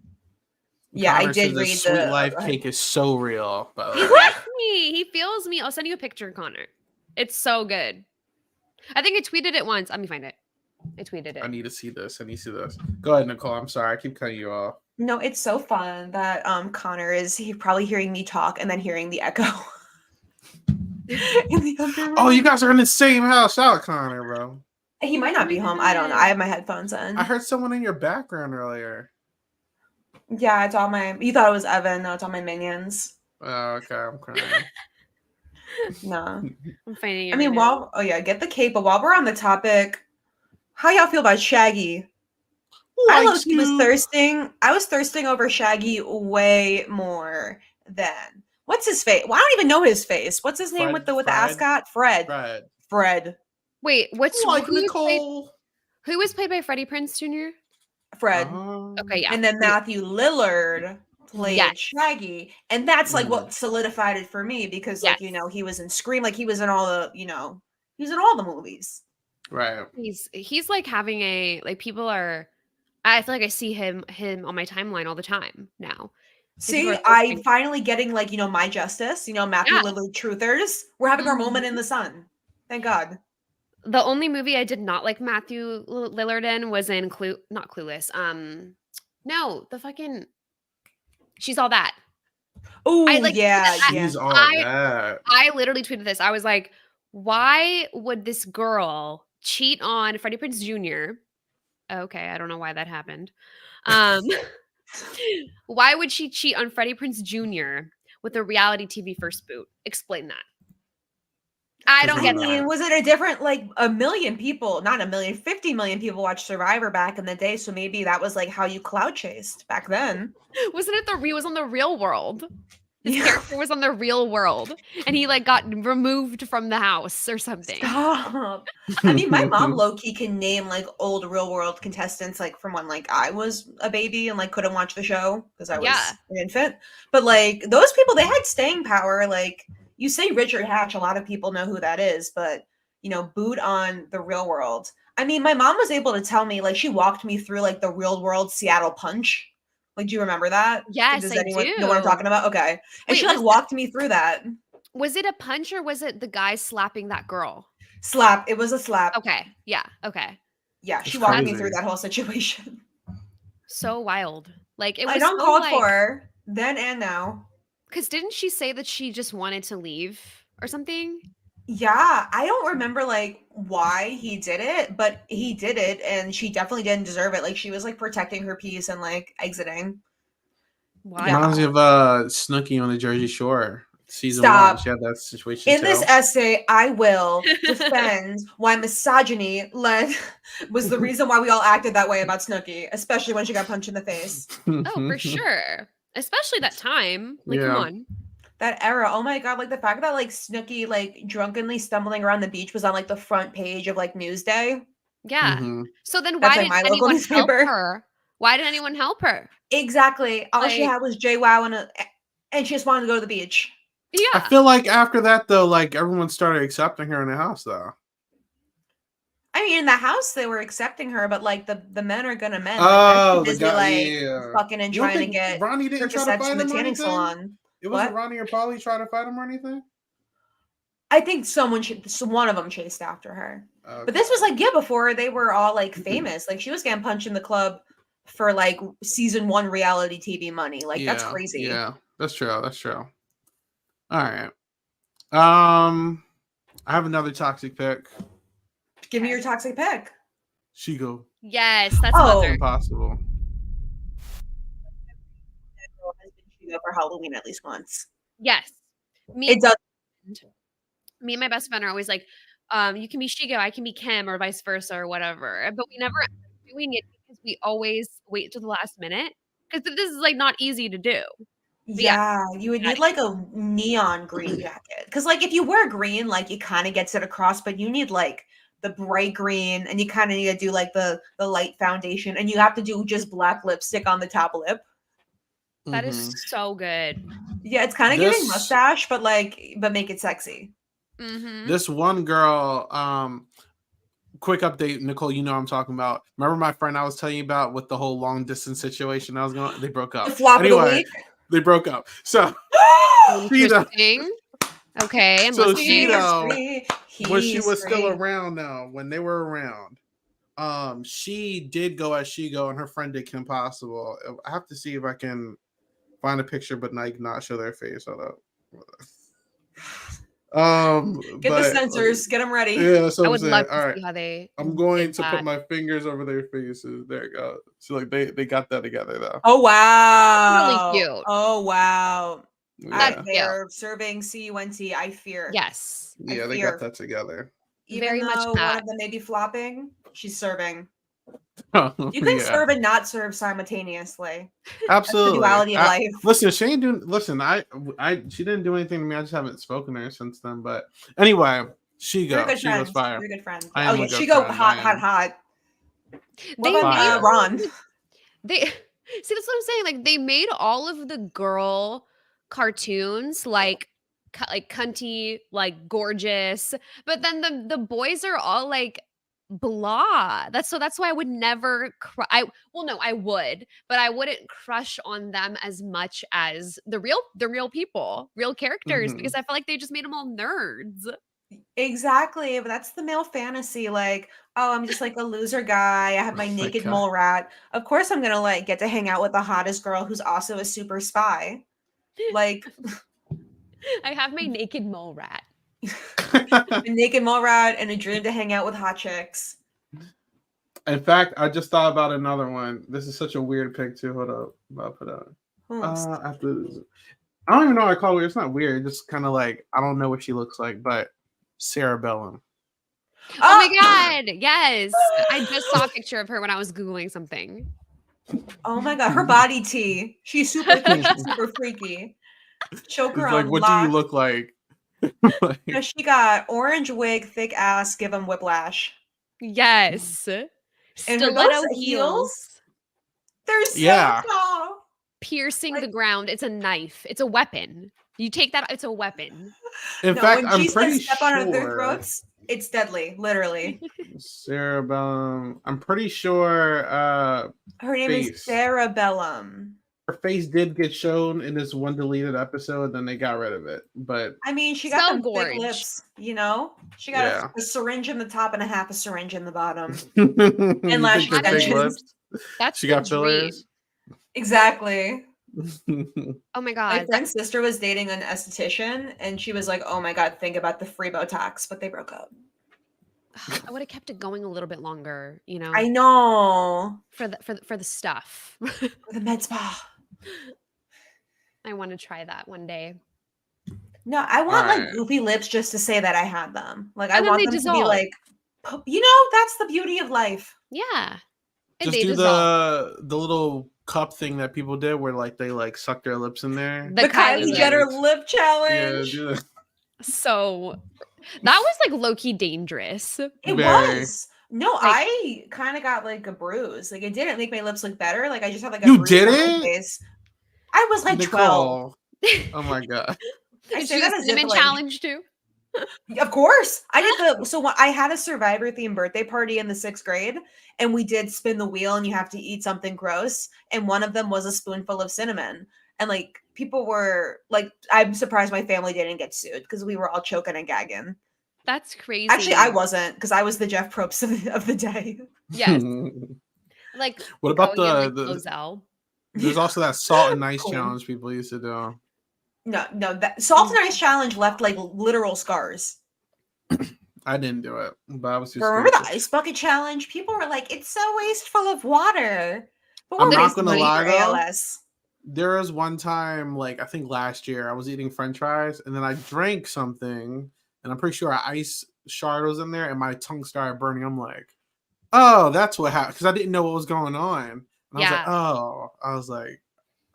B: Yeah, I
A: Connor
B: did
A: says the
B: read
A: sweet
B: the
A: life
B: go ahead.
A: cake is so real. By the
C: He
A: way.
C: likes me. He feels me. I'll send you a picture, Connor. It's so good. I think I tweeted it once. Let me find it. I tweeted
A: I
C: it.
A: need to see this. Go ahead, Nicole. I'm sorry. I keep cutting you off.
B: No, it's so fun that Connor is probably hearing me talk and then hearing the echo in the other room.
A: Oh, you guys are in the same house. Shout out Connor, bro.
B: He might not be home. I don't know. I have my headphones in.
A: I heard someone in your background earlier.
B: Yeah, it's all my. You thought it was Evan? No, it's all my minions.
A: Oh, okay. I'm crying.
B: No,
C: I'm finding it.
B: I mean, get the cape. But while we're on the topic, how y'all feel about Shaggy? I
A: Likes
B: was
A: you.
B: thirsting. I was thirsting over Shaggy way more than what's his face? Well, I don't even know his face. What's his name with the
A: Fred?
B: ascot? Fred.
A: Right.
B: Fred.
C: Wait,
A: Like Nicole.
C: who was played by Freddie Prinze Jr.?
B: Fred.
C: Okay, yeah.
B: And then Matthew Lillard played
C: Yes.
B: Shaggy. And that's like
A: Mhm.
B: what solidified it for me because
C: Yes.
B: like, he was in Scream, like he was in all the, he was in all the movies.
A: Right.
C: He's like having I feel like I see him on my timeline all the time now.
B: See, I finally getting like, My Justice, Matthew
C: Yeah.
B: Lillard Truthers. We're having our moment
C: Mhm.
B: in the sun. Thank God.
C: The only movie I did not like Matthew Lillard in was in not Clueless. No, the fucking She's All That.
B: Oh,
C: yeah.
A: She's all that.
C: I literally tweeted this. I was like, why would this girl cheat on Freddie Prinze Jr.? Okay, I don't know why that happened. Why would she cheat on Freddie Prinze Jr. with a reality TV first boot? Explain that. I don't get that.
B: Was it a different, like a million people, not a million, 50 million people watched Survivor back in the day. So maybe that was like how you cloud chased back then.
C: Wasn't it he was on the Real World? His character was on the Real World and he like got removed from the house or something.
B: Stop. I mean, my mom low-key can name like old Real World contestants like from when like I was a baby and like couldn't watch the show because I was an infant. But like those people, they had staying power. Like you say Richard Hatch, a lot of people know who that is, but boot on the Real World. I mean, my mom was able to tell me, like she walked me through like the Real World Seattle Punch. Like, do you remember that?
C: Yes,
B: Does
C: I
B: anyone
C: do.
B: know what I'm talking about? Okay. And she like walked me through that.
C: Was it a punch or was it the guy slapping that girl?
B: Slap. It was a slap.
C: Okay. Yeah. Okay.
B: Yeah, she walked me through that whole situation.
C: So wild. Like it was
B: I don't
C: so,
B: call for her then and now.
C: Because didn't she say that she just wanted to leave or something?
B: Yeah, I don't remember like why he did it, but he did it and she definitely didn't deserve it. Like she was like protecting her peace and like exiting.
C: Wow.
A: Reminds me of Snooki on the Jersey Shore. Season 1. She had that situation
B: in this essay, I will defend why misogyny was the reason why we all acted that way about Snooki, especially when she got punched in the face.
C: Oh, for sure. Especially that time. Like, come on.
B: That era. Oh my God. Like the fact that like Snooki like drunkenly stumbling around the beach was on like the front page of like Newsday.
C: Yeah. So then
B: That's
C: why
B: like
C: didn't anyone help her? Why didn't anyone help her?
B: Exactly. All she had was JWoww and she just wanted to go to the beach.
C: Yeah.
A: I feel like after that though, like everyone started accepting her in the house though.
B: I mean, in the house they were accepting her, but like the men are gonna men.
A: Oh,
B: like,
A: the guy,
B: like fucking and trying to get
A: Ronnie didn't try to fight him or anything?
B: Salon.
A: It wasn't Ronnie or Polly trying to fight him or anything?
B: I think one of them chased after her. Okay. But this was like, before they were all like famous. Like she was getting punched in the club for like season 1 reality TV money. Like that's crazy.
A: Yeah, that's true. That's true. All right. I have another toxic pick.
B: Give me your toxic pick.
A: Shigo.
C: Yes, that's
B: Oh.
C: another.
A: Impossible.
B: Has been Shigo for Halloween at least once.
C: Yes.
B: It does.
C: Me and my best friend are always like, you can be Shigo, I can be Kim, or vice versa, or whatever. But we never end up doing it because we always wait to the last minute. Because this is like not easy to do.
B: Yeah, you would need like a neon green jacket. Because like if you wear green, like it kind of gets it across, but you need like the bright green, and you kind of need to do like the light foundation, and you have to do just black lipstick on the top lip.
C: That is so good.
B: Yeah, it's kind of giving mustache, but make it sexy.
A: This one girl, quick update, Nicole, you know what I'm talking about. Remember my friend I was telling you about with the whole long distance situation I was going? They broke up.
B: The flop of the week?
A: They broke up. So
C: interesting. Okay, I'm listening.
A: When she was still around now, when they were around, she did go as Shigo and her friend did Kim Possible. I have to see if I can find a picture but not show their face. Hold up.
B: Get the censors, get them ready.
A: Yeah, that's what
C: I would love to
A: All right.
C: see how they.
A: I'm going to put my fingers over their faces. There you go. So like they got that together though.
B: Oh wow,
C: really cute.
B: Oh wow,
A: Yeah.
B: they're serving CUNT. I fear.
C: Yes.
A: Yeah, they got that together.
B: Even
C: Very
B: though
C: much
B: one
C: that.
B: of them may be flopping, she's serving. You can serve and not serve simultaneously.
A: Absolutely.
B: That's the duality of life.
A: Listen, she ain't doing. Listen, she didn't do anything to me. I just haven't spoken to her since then. But anyway, Shigo. She was fire.
B: You're a good friend.
A: I am a good
B: Shigo,
A: friend.
B: hot.
C: They
B: made Ron.
C: They see that's what I'm saying. Like they made all of the girl cartoons like cunty, like gorgeous, but then the boys are all like blah. That's why I would never I would, but I wouldn't crush on them as much as the real people, real characters, because I feel like they just made them all nerds.
B: Exactly, but that's the male fantasy. Like, oh, I'm just like a loser guy. I have my naked mole rat. Of course, I'm gonna like get to hang out with the hottest girl who's also a super spy. Like,
C: I have my naked mole rat.
B: A naked mole rat and a dream to hang out with hot chicks.
A: In fact, I just thought about another one. This is such a weird pic too. Hold up, I'll put up. I don't even know what I call it weird. It's not weird. It's just kind of like I don't know what she looks like, but cerebellum.
C: Oh my god! Yes, I just saw a picture of her when I was googling something.
B: Oh my god, her body tea. She's super cute. She's super freaky. Choke her on
A: like, what
B: lock.
A: do you look like?
B: No, she got orange wig, thick ass, give him whiplash.
C: Yes.
B: And
C: Stiletto heels.
B: They're so tall.
C: Piercing the ground. It's a knife. It's a weapon. You take that, it's a weapon.
A: In fact, I'm pretty
B: step on their throats, it's deadly, literally.
A: Cerebellum. I'm pretty sure
B: her name is Cerebellum.
A: Her face did get shown in this one deleted episode, then they got rid of it. But
B: I mean, she got them thick lips, you know? She got a syringe in the top and a half a syringe in the bottom. And lash extensions.
A: She got fillers.
B: Exactly.
C: Oh my god.
B: My friend's sister was dating an esthetician, and she was like, "Oh my god, think about the free Botox," but they broke up.
C: I would have kept it going a little bit longer, you know.
B: I know
C: for the stuff,
B: the med spa.
C: I want to try that one day.
B: No, I want like goofy lips just to say that I had them. Like I want them to be like, you know, that's the beauty of life.
C: Yeah.
A: And just do the little cup thing that people did where like they like suck their lips in there.
B: The Kylie Jenner lip challenge.
A: Yeah, do that.
C: So that was like low-key dangerous.
B: It was. No, like, I kind of got like a bruise. Like it didn't make my lips look better. Like I just had like a bruise on my face. I was like
A: Nicole.
B: 12.
A: Oh my god.
C: I say that a cinnamon challenge too.
B: Of course. I did so I had a Survivor themed birthday party in the 6th grade, and we did spin the wheel and you have to eat something gross. And one of them was a spoonful of cinnamon. And like people were like, I'm surprised my family didn't get sued because we were all choking and gagging.
C: That's crazy.
B: Actually, I wasn't because I was the Jeff Probst of the day.
C: Yes. Like
A: what about the there's also that salt and ice challenge people used to do.
B: No, that salt and ice challenge left like literal scars.
A: I didn't do it, but I was too
B: Remember
A: scared
B: the
A: to.
B: ice bucket challenge? People were like, "It's so wasteful of water," but
A: I'm
B: we're
A: not
B: wasting
A: gonna
B: money
A: lie
B: for
A: though.
B: ALS.
A: There was one time, like I think last year, I was eating French fries and then I drank something, and I'm pretty sure an ice shard was in there, and my tongue started burning. I'm like, oh, that's what happened, because I didn't know what was going on, and I was like,
C: Yeah.
A: oh, I was like,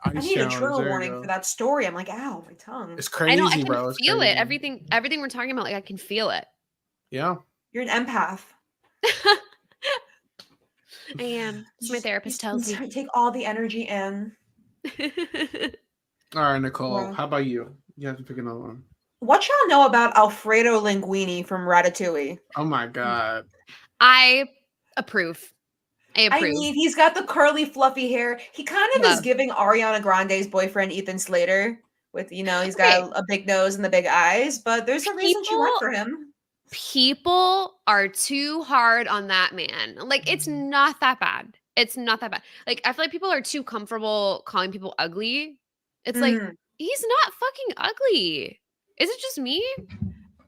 B: I
A: ice
B: need a
A: challenge.
B: trigger
A: There you
B: warning for
A: go.
B: that story. I'm like, ow, my tongue.
A: It's
C: I know, I
A: crazy,
C: can
A: bro. It's
C: feel it.
A: crazy.
C: Everything we're talking about, like I can feel it.
A: Yeah.
B: You're an empath.
C: I am. As my therapist tells me.
B: Take all the energy in.
A: All right, Nicole.
B: Yeah.
A: How about you? You have to pick another one.
B: What y'all know about Alfredo Linguini from Ratatouille?
A: Oh my god.
C: I approve. I
B: I
C: approve.
B: mean, he's got the curly, fluffy hair. He kind of is
C: Love.
B: giving Ariana Grande's boyfriend, Ethan Slater, with, he's
C: Okay.
B: got a big nose and the big eyes, but there's a reason she went for him.
C: People are too hard on that man. Like, it's not that bad. It's not that bad. Like, I feel like people are too comfortable calling people ugly. It's like,
B: Mhm.
C: he's not fucking ugly. Is it just me?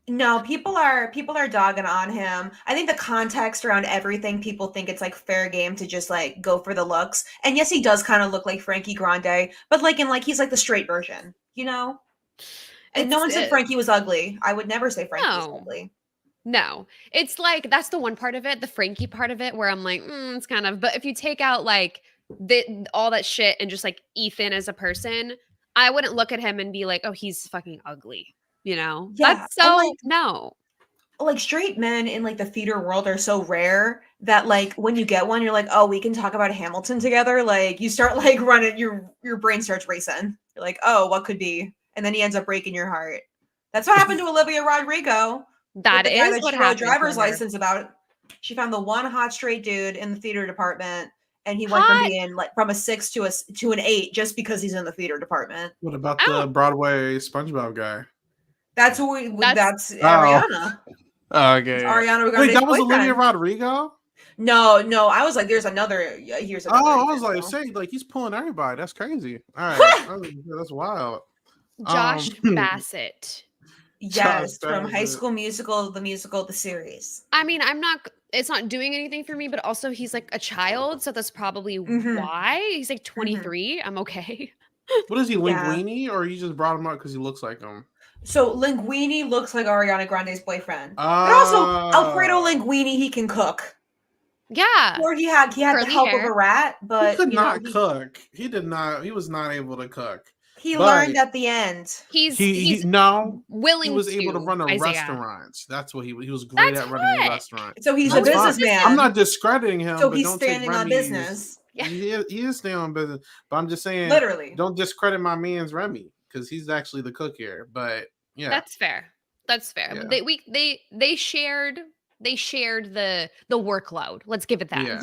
B: No, people are dogging on him. I think the context around everything, people think it's like fair game to just like go for the looks. And yes, he does kind of look like Frankie Grande, but he's like the straight version, And no one said Frankie was ugly. I would never say Frankie was
C: No.
B: ugly.
C: No, it's like that's the one part of it, the Frankie part of it, where I'm like, it's kind of. But if you take out like all that shit and just like Ethan as a person, I wouldn't look at him and be like, oh, he's fucking ugly.
B: Yeah,
C: That's
B: and
C: so no.
B: like straight men in like the theater world are so rare that like when you get one, you're like, oh, we can talk about Hamilton together. Like you start like running, your brain starts racing. You're like, oh, what could be? And then he ends up breaking your heart. That's what happened to Olivia Rodrigo.
C: That
B: the guy
C: is
B: that
C: what
B: she wrote a
C: happened.
B: driver's license about. She found the one hot straight dude in the theater department, and he went from
C: Hot.
B: being like from a 6 to an 8 just because he's in the theater department.
A: What about the Broadway SpongeBob guy?
B: That's who. That's Ariana.
A: Oh, okay.
B: Ariana Grande's
A: Wait, that was
B: boyfriend.
A: Olivia Rodrigo?
B: No. I was like, there's another. Here's another.
A: Oh, I was like, say, like he's pulling everybody. That's crazy. All right, that's wild.
C: Josh Bassett.
B: Yes, from High School Musical, the series.
C: I mean, it's not doing anything for me, but also he's like a child, so that's probably why. He's like 23. I'm okay.
A: What is he, Linguini, or you just brought him up because he looks like him?
B: So Linguini looks like Ariana Grande's boyfriend, but also Alfredo Linguini, he can cook.
C: Yeah,
B: or he had the help of a rat, but
A: he could not cook. He did not. He was not able to cook.
B: He learned at the end.
C: He's willing.
A: He was able to run a restaurant. That's what he was great at running a restaurant.
B: So he's a businessman.
A: I'm not discrediting him.
B: So
A: but
B: he's
A: don't
B: standing on business.
C: Yeah.
A: He is standing on business. But I'm just saying,
B: literally,
A: don't discredit my man's Remy because he's actually the cook here. But yeah,
C: that's fair. That's fair. Yeah. They shared the workload. Let's give it that.
A: Yeah.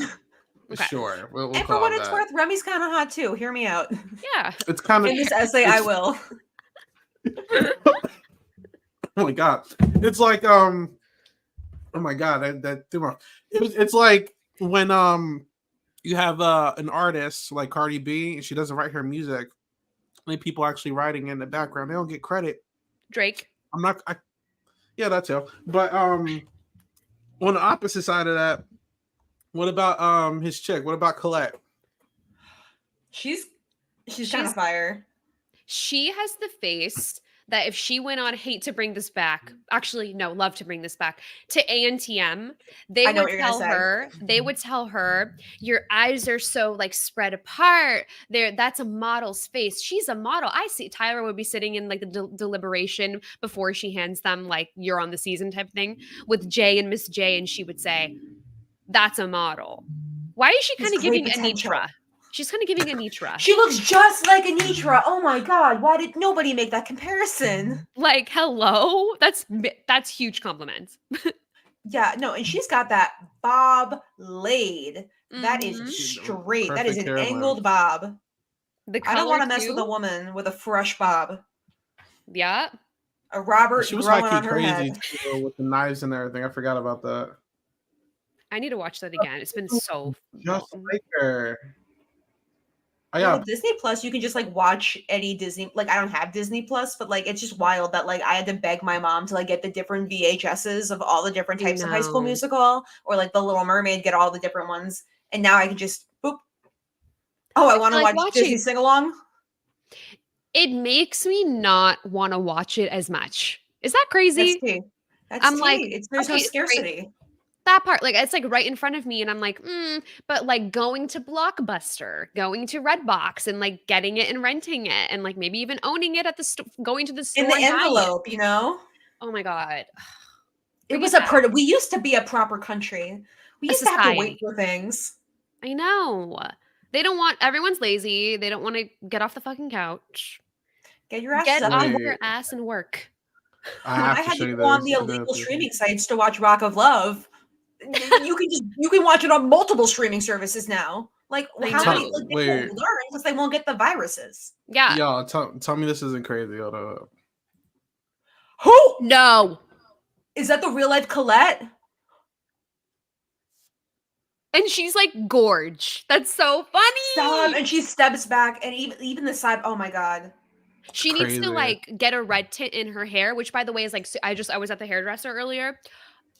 A: Okay. Sure. We'll
B: and for what it's worth, Remy's kind of hot too. Hear me out.
C: Yeah.
A: It's kind of
B: in this essay. I will.
A: Oh my god! It's like oh my god! It's like when you have an artist like Cardi B and she doesn't write her music, and people actually writing in the background. They don't get credit.
C: Drake.
A: Yeah, that's it. But on the opposite side of that. What about his chick? What about Colette?
B: She's kind of fire.
C: She has the face that if she went on Hate to Bring This Back, actually no, Love to Bring This Back to ANTM, they would tell her your eyes are so like spread apart. That's a model's face. She's a model. I see Tyler would be sitting in like the deliberation before she hands them like you're on the season type thing with Jay and Miss J, and she would say, that's a model. Why is she kind of giving Anitra? She's kind of giving Anitra.
B: She looks just like Anitra. Oh my god! Why did nobody make that comparison?
C: Like, hello? That's huge compliment.
B: Yeah, no, and she's got that bob laid. That is straight. That is an angled bob. I don't want to mess with a woman with a fresh bob.
C: Yeah.
B: A Robert
A: she was
B: growing
A: like
B: on her
A: crazy
B: head.
A: Too, with the knives and everything. I forgot about that.
C: I need to watch that again. It's been so
A: just like her. Oh
B: Well,
A: yeah.
B: with Disney Plus, you can just like watch any Disney. Like, I don't have Disney Plus, but like it's just wild that like I had to beg my mom to like get the different VHSs of all the different
C: I
B: types of High School
C: know.
B: Musical, or like The Little Mermaid, get all the different ones, and now I can just boop. Oh, I want to
C: Like
B: watch Disney
C: watching
B: sing along.
C: it makes me not want to watch it as much. Is that
B: That's
C: crazy?
B: tea. That's
C: I'm like,
B: tea. It's there's no
C: okay, it's right
B: scarcity.
C: that part, like it's like right in front of me, and I'm like, but like going to Blockbuster, going to Redbox, and like getting it and renting it, and like maybe even owning it at the store, going to the
B: In
C: store
B: the
C: and buying it.
B: envelope, you know.
C: Oh my god,
B: It
C: bring it
B: was a
C: back.
B: we used to be a proper country. We
C: A
B: used to have to wait
C: society.
B: for things.
C: I know. They don't want. Everyone's lazy. They don't want to get off the fucking couch.
B: Get your asses
C: Get
B: up
C: off
B: and
C: your
A: Wait,
C: ass and work.
A: I
B: when I
A: have to
B: had
A: show
B: to
A: you
B: go on the
A: this.
B: illegal streaming sites to watch Rock of Love, you can watch it on multiple streaming services now. Like
C: I
B: how many?
C: know.
B: Like, they won't
A: Wait,
B: learn because they won't get the viruses.
C: Yeah.
A: y'all, tell me this isn't crazy. Hold up.
B: Who
C: No.
B: is that? The real life Colette?
C: And she's like gorge. That's so funny.
B: Stop! And she steps back, and even the side. Oh my god!
C: She needs to
A: Crazy.
C: like get a red tint in her hair, which by the way is like I was at the hairdresser earlier.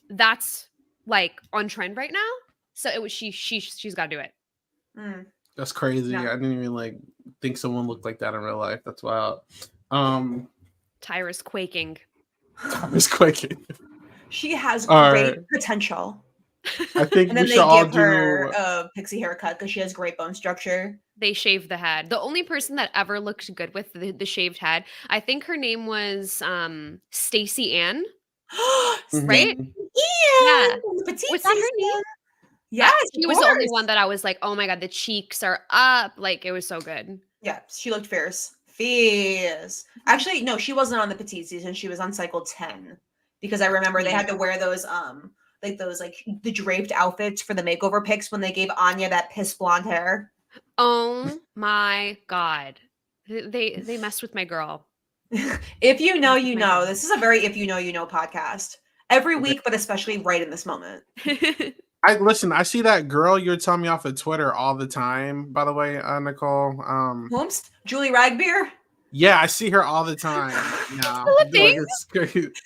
C: That's like on trend right now. So it was she's got to do it.
B: Mm,
A: That's crazy.
B: no.
A: I didn't even like think someone looked like that in real life. That's wild.
C: Tyra's quaking.
A: Thomas Quaking.
B: She has
A: All
B: great
A: right.
B: potential.
A: I think
B: And
A: we
B: then they
A: should all
B: give her
A: do.
B: a pixie haircut because she has great bone structure.
C: They shaved the head. The only person that ever looked good with the shaved head, I think her name was Stacey Ann, right?
A: Mhm.
B: Ian!
C: Yeah.
B: The petite
C: Was that her
B: season.
C: name?
B: Yes,
C: She
B: of
C: was the only
B: course.
C: one that I was like, oh my god, the cheeks are up. Like it was so good.
B: Yeah, she looked fierce. Fierce. Actually, no, she wasn't on the petite season. She was on cycle 10. Because I remember they had to wear those like the draped outfits for the makeover pics when they gave Anya that piss blonde hair.
C: Oh my god. They messed with my girl.
B: If you know,
C: Messed with
B: you
C: my
B: know.
C: girl.
B: This is a very if you know, you know podcast. Every week, but especially right in this moment.
A: I listen. I see that girl you're telling me off of Twitter all the time. By the way, Nicole.
B: Holmes? Julie Ragbeer?
A: Yeah, I see her all the time. Yeah,
C: Still a thing?
A: it's great.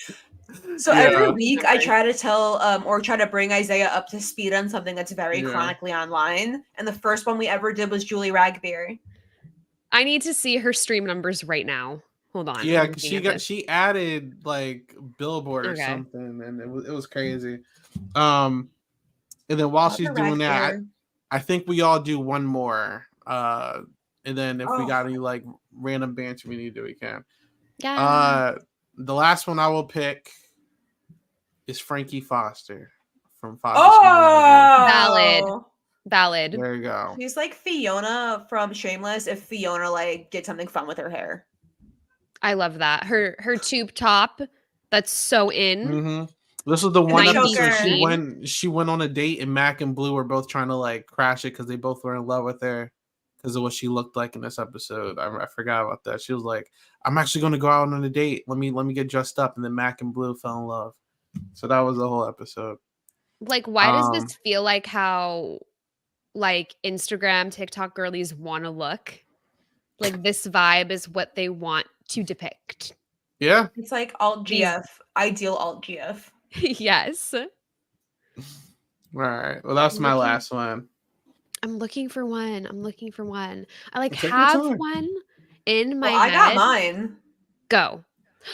B: So
A: Yeah.
B: every week I try to tell or try to bring Isaiah up to speed on something that's very
A: Yeah.
B: chronically online. And the first one we ever did was Julie Ragbeer.
C: I need to see her stream numbers right now. Hold on.
A: Yeah,
C: I'm
A: 'cause
C: looking at this.
A: she added like Billboard or
C: Okay.
A: something, and it was crazy. And then while she's
B: Dr.
A: doing that,
B: Ragbeer.
A: I think we all do one more. And then if we
B: Oh.
A: got any like random banter we need to do, we can.
C: Yeah.
A: The last one I will pick is Frankie Foster from Foster's Family.
B: Oh,
C: Valid.
A: There you go.
B: she's like Fiona from Shameless if Fiona like did something fun with her hair.
C: I love that. Her tube top that's so in.
A: Mm-hmm. This was the one
B: the
A: episode
B: choker.
A: she went on a date and Mac and Blue were both trying to like crash it because they both were in love with her because of what she looked like in this episode. I forgot about that. She was like, "I'm actually going to go out on a date. Let me get dressed up." And then Mac and Blue fell in love. So that was the whole episode.
C: Like, why does this feel like how like Instagram, TikTok girlies want to look? Like this vibe is what they want to depict.
A: Yeah.
B: It's like alt GF, ideal alt GF.
C: Yes.
A: All right. Well, that's my last one.
C: I'm looking for one. I like
A: Take your
C: have
A: time.
C: one in my
B: Well, I
C: head.
B: got mine.
C: Go.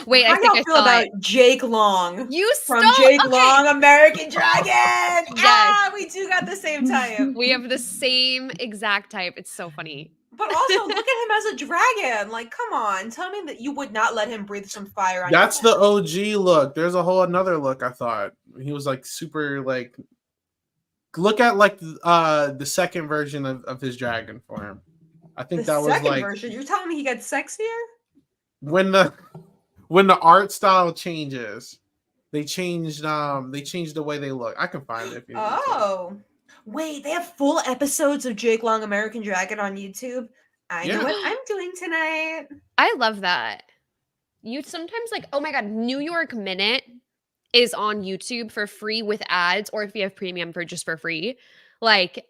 C: Wait,
B: How
C: I think
B: y'all
C: I
B: feel
C: saw
B: about
C: it.
B: Jake Long?
C: You
B: From
C: stole
B: Jake
C: okay.
B: Long, American Dragon.
C: Yes.
B: Ah, we do got the same type.
C: We have the same exact type. It's so funny.
B: But also, look at him as a dragon. Like, come on, tell me that you would not let him breathe some fire on.
A: That's
B: your
A: the OG look. There's a whole another look. I thought he was like super like. Look at like the second version of his dragon form. I think
B: the
A: that was
B: second
A: like
B: version. You're telling me he gets sexier?
A: when the art style changes. They changed the way they look. I can find it if you need to.
B: Oh, wait, they have full episodes of Jake Long, American Dragon on YouTube. I know
A: Yeah.
B: what I'm doing tonight.
C: I love that. You sometimes like, oh my god, New York Minute is on YouTube for free with ads, or if you have premium for just for free. Like,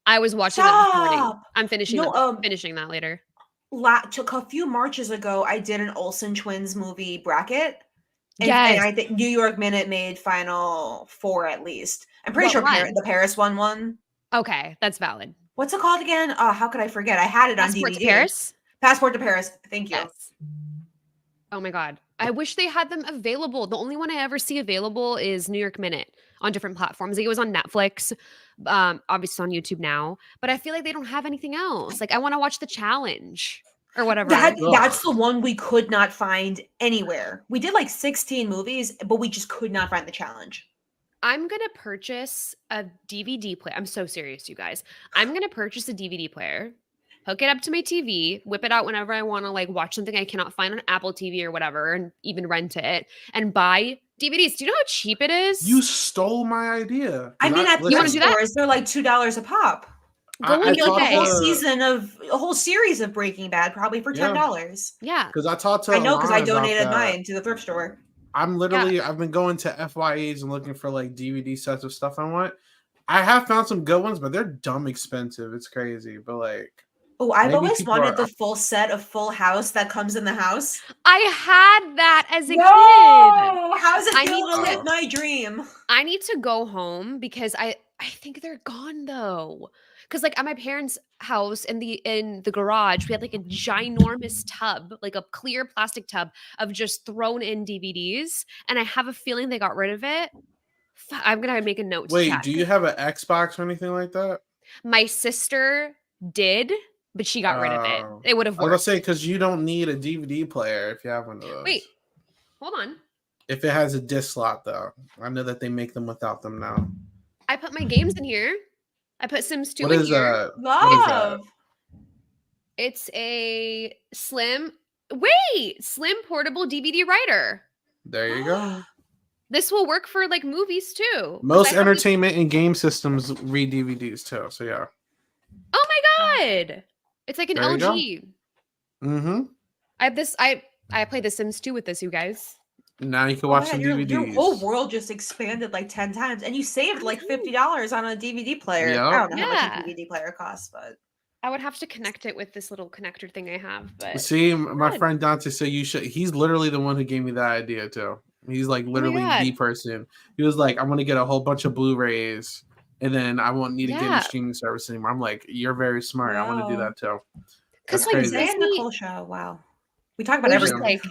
C: I was watching that this morning.
B: Stop.
C: I'm finishing that later.
B: Took a few Marches ago, I did an Olsen Twins movie bracket. And
C: Yes.
B: I think New York Minute made Final 4 at least. I'm pretty sure the Paris one won.
C: Okay, that's valid.
B: What's it called again? How could I forget? I had it on DVD.
C: Passport to Paris?
B: Passport to Paris. Thank you.
C: Yes. Oh my God. I wish they had them available. The only one I ever see available is New York Minute on different platforms. Like it was on Netflix, obviously on YouTube now, but I feel like they don't have anything else. Like I want to watch The Challenge or whatever.
B: That's the one we could not find anywhere. We did like 16 movies, but we just could not find The Challenge.
C: I'm going to purchase a DVD player. I'm so serious, you guys. I'm going to purchase a DVD player, hook it up to my TV, whip it out whenever I want to like watch something I cannot find on Apple TV or whatever, and even rent it and buy DVDs. Do you know how cheap it is?
A: You stole my idea.
B: I mean, at
C: thrift
B: stores, they're like $2 a pop.
C: Go
B: like a whole series of Breaking Bad, probably for $10.
C: Yeah.
A: Because I talked to
B: I know because I donated mine to the thrift store.
A: I've been going to FYEs and looking for like DVD sets of stuff I want. I have found some good ones, but they're dumb expensive. It's crazy. But like,
B: oh, I've always wanted the full set of Full House that comes in the house.
C: I had that as a kid.
B: How's it feel to live my dream?
C: I need to go home because I think they're gone though. Because like at my parents' house in the garage, we had like a ginormous tub, like a clear plastic tub of just thrown in DVDs, and I have a feeling they got rid of it. I'm gonna make a note.
A: Wait, do you have an Xbox or anything like that?
C: My sister did, but she got rid of it. It would have worked.
A: I was gonna say because you don't need a DVD player if you have one of those.
C: Wait, hold on.
A: If it has a disc slot, though, I know that they make them without them now.
C: I put my games in here. I put Sims 2
A: in here.
B: Love.
C: It's a slim portable DVD writer.
A: There you go.
C: This will work for like movies too.
A: Most entertainment and game systems read DVDs too. So yeah.
C: Oh my God. It's like an LG.
A: Mm-hmm.
C: I have this. I played The Sims 2 with this, you guys.
A: Now you can watch some DVDs.
B: Your whole world just expanded like 10 times, and you saved like $50 on a DVD player. Yep. I don't know how much a DVD player costs, but
C: I would have to connect it with this little connector thing I have. But
A: see, my friend Dante said you should. He's literally the one who gave me that idea too. He's like literally the person. He was like, "I want to get a whole bunch of Blu-rays, and then I won't need to get any streaming service anymore." I'm like, "You're very smart. I want to do that too."
C: Because like
B: Zay and Nicole show, wow, we talk about everything.
C: Like,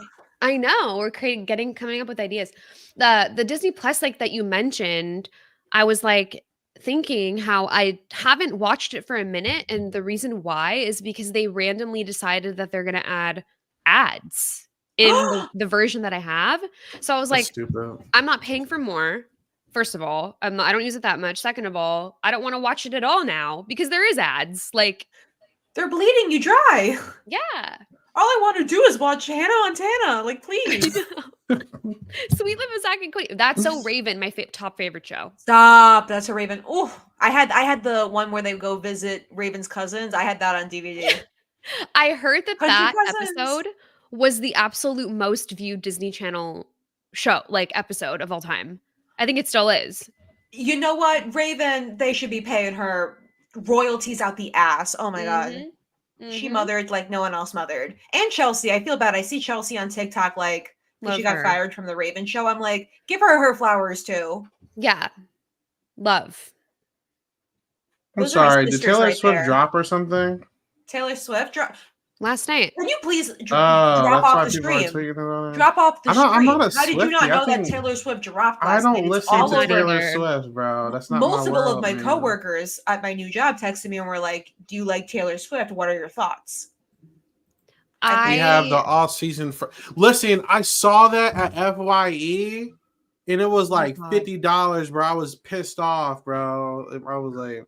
C: I know we're coming up with ideas. The Disney Plus like that you mentioned, I was like thinking how I haven't watched it for a minute, and the reason why is because they randomly decided that they're going to add ads in the version that I have. So I was like, I'm not paying for more. First of all, I don't use it that much. Second of all, I don't want to watch it at all now because there is ads. Like
B: they're bleeding you dry.
C: Yeah.
B: All I want to do is watch Hannah Montana. Like, please.
C: Sweet Liv of Zack and Cody. That's so Raven, my top favorite show.
B: Stop. That's a Raven. Oh, I had the one where they go visit Raven's cousins. I had that on DVD.
C: I heard that episode was the absolute most viewed Disney Channel show, like episode of all time. I think it still is.
B: You know what? Raven, they should be paying her royalties out the ass. Oh my God. Mm-hmm. She mothered like no one else mothered. And Chelsea, I feel bad. I see Chelsea on TikTok like she got fired from the Raven show. I'm like, give her flowers too.
C: Yeah. Love.
A: I'm sorry. Did Taylor Swift drop or something?
B: Taylor Swift drop
C: last night.
B: Can you please drop off the stream? Drop off the stream.
A: I'm not a
B: How did you not know that Taylor Swift dropped last night?
A: I don't listen to Taylor Swift, bro. That's not
B: multiple of my coworkers at my new job texted me and were like, "Do you like Taylor Swift? What are your thoughts?"
A: We have the all season for. Listen, I saw that at FYE, and it was like $50, bro. I was pissed off, bro. I was like.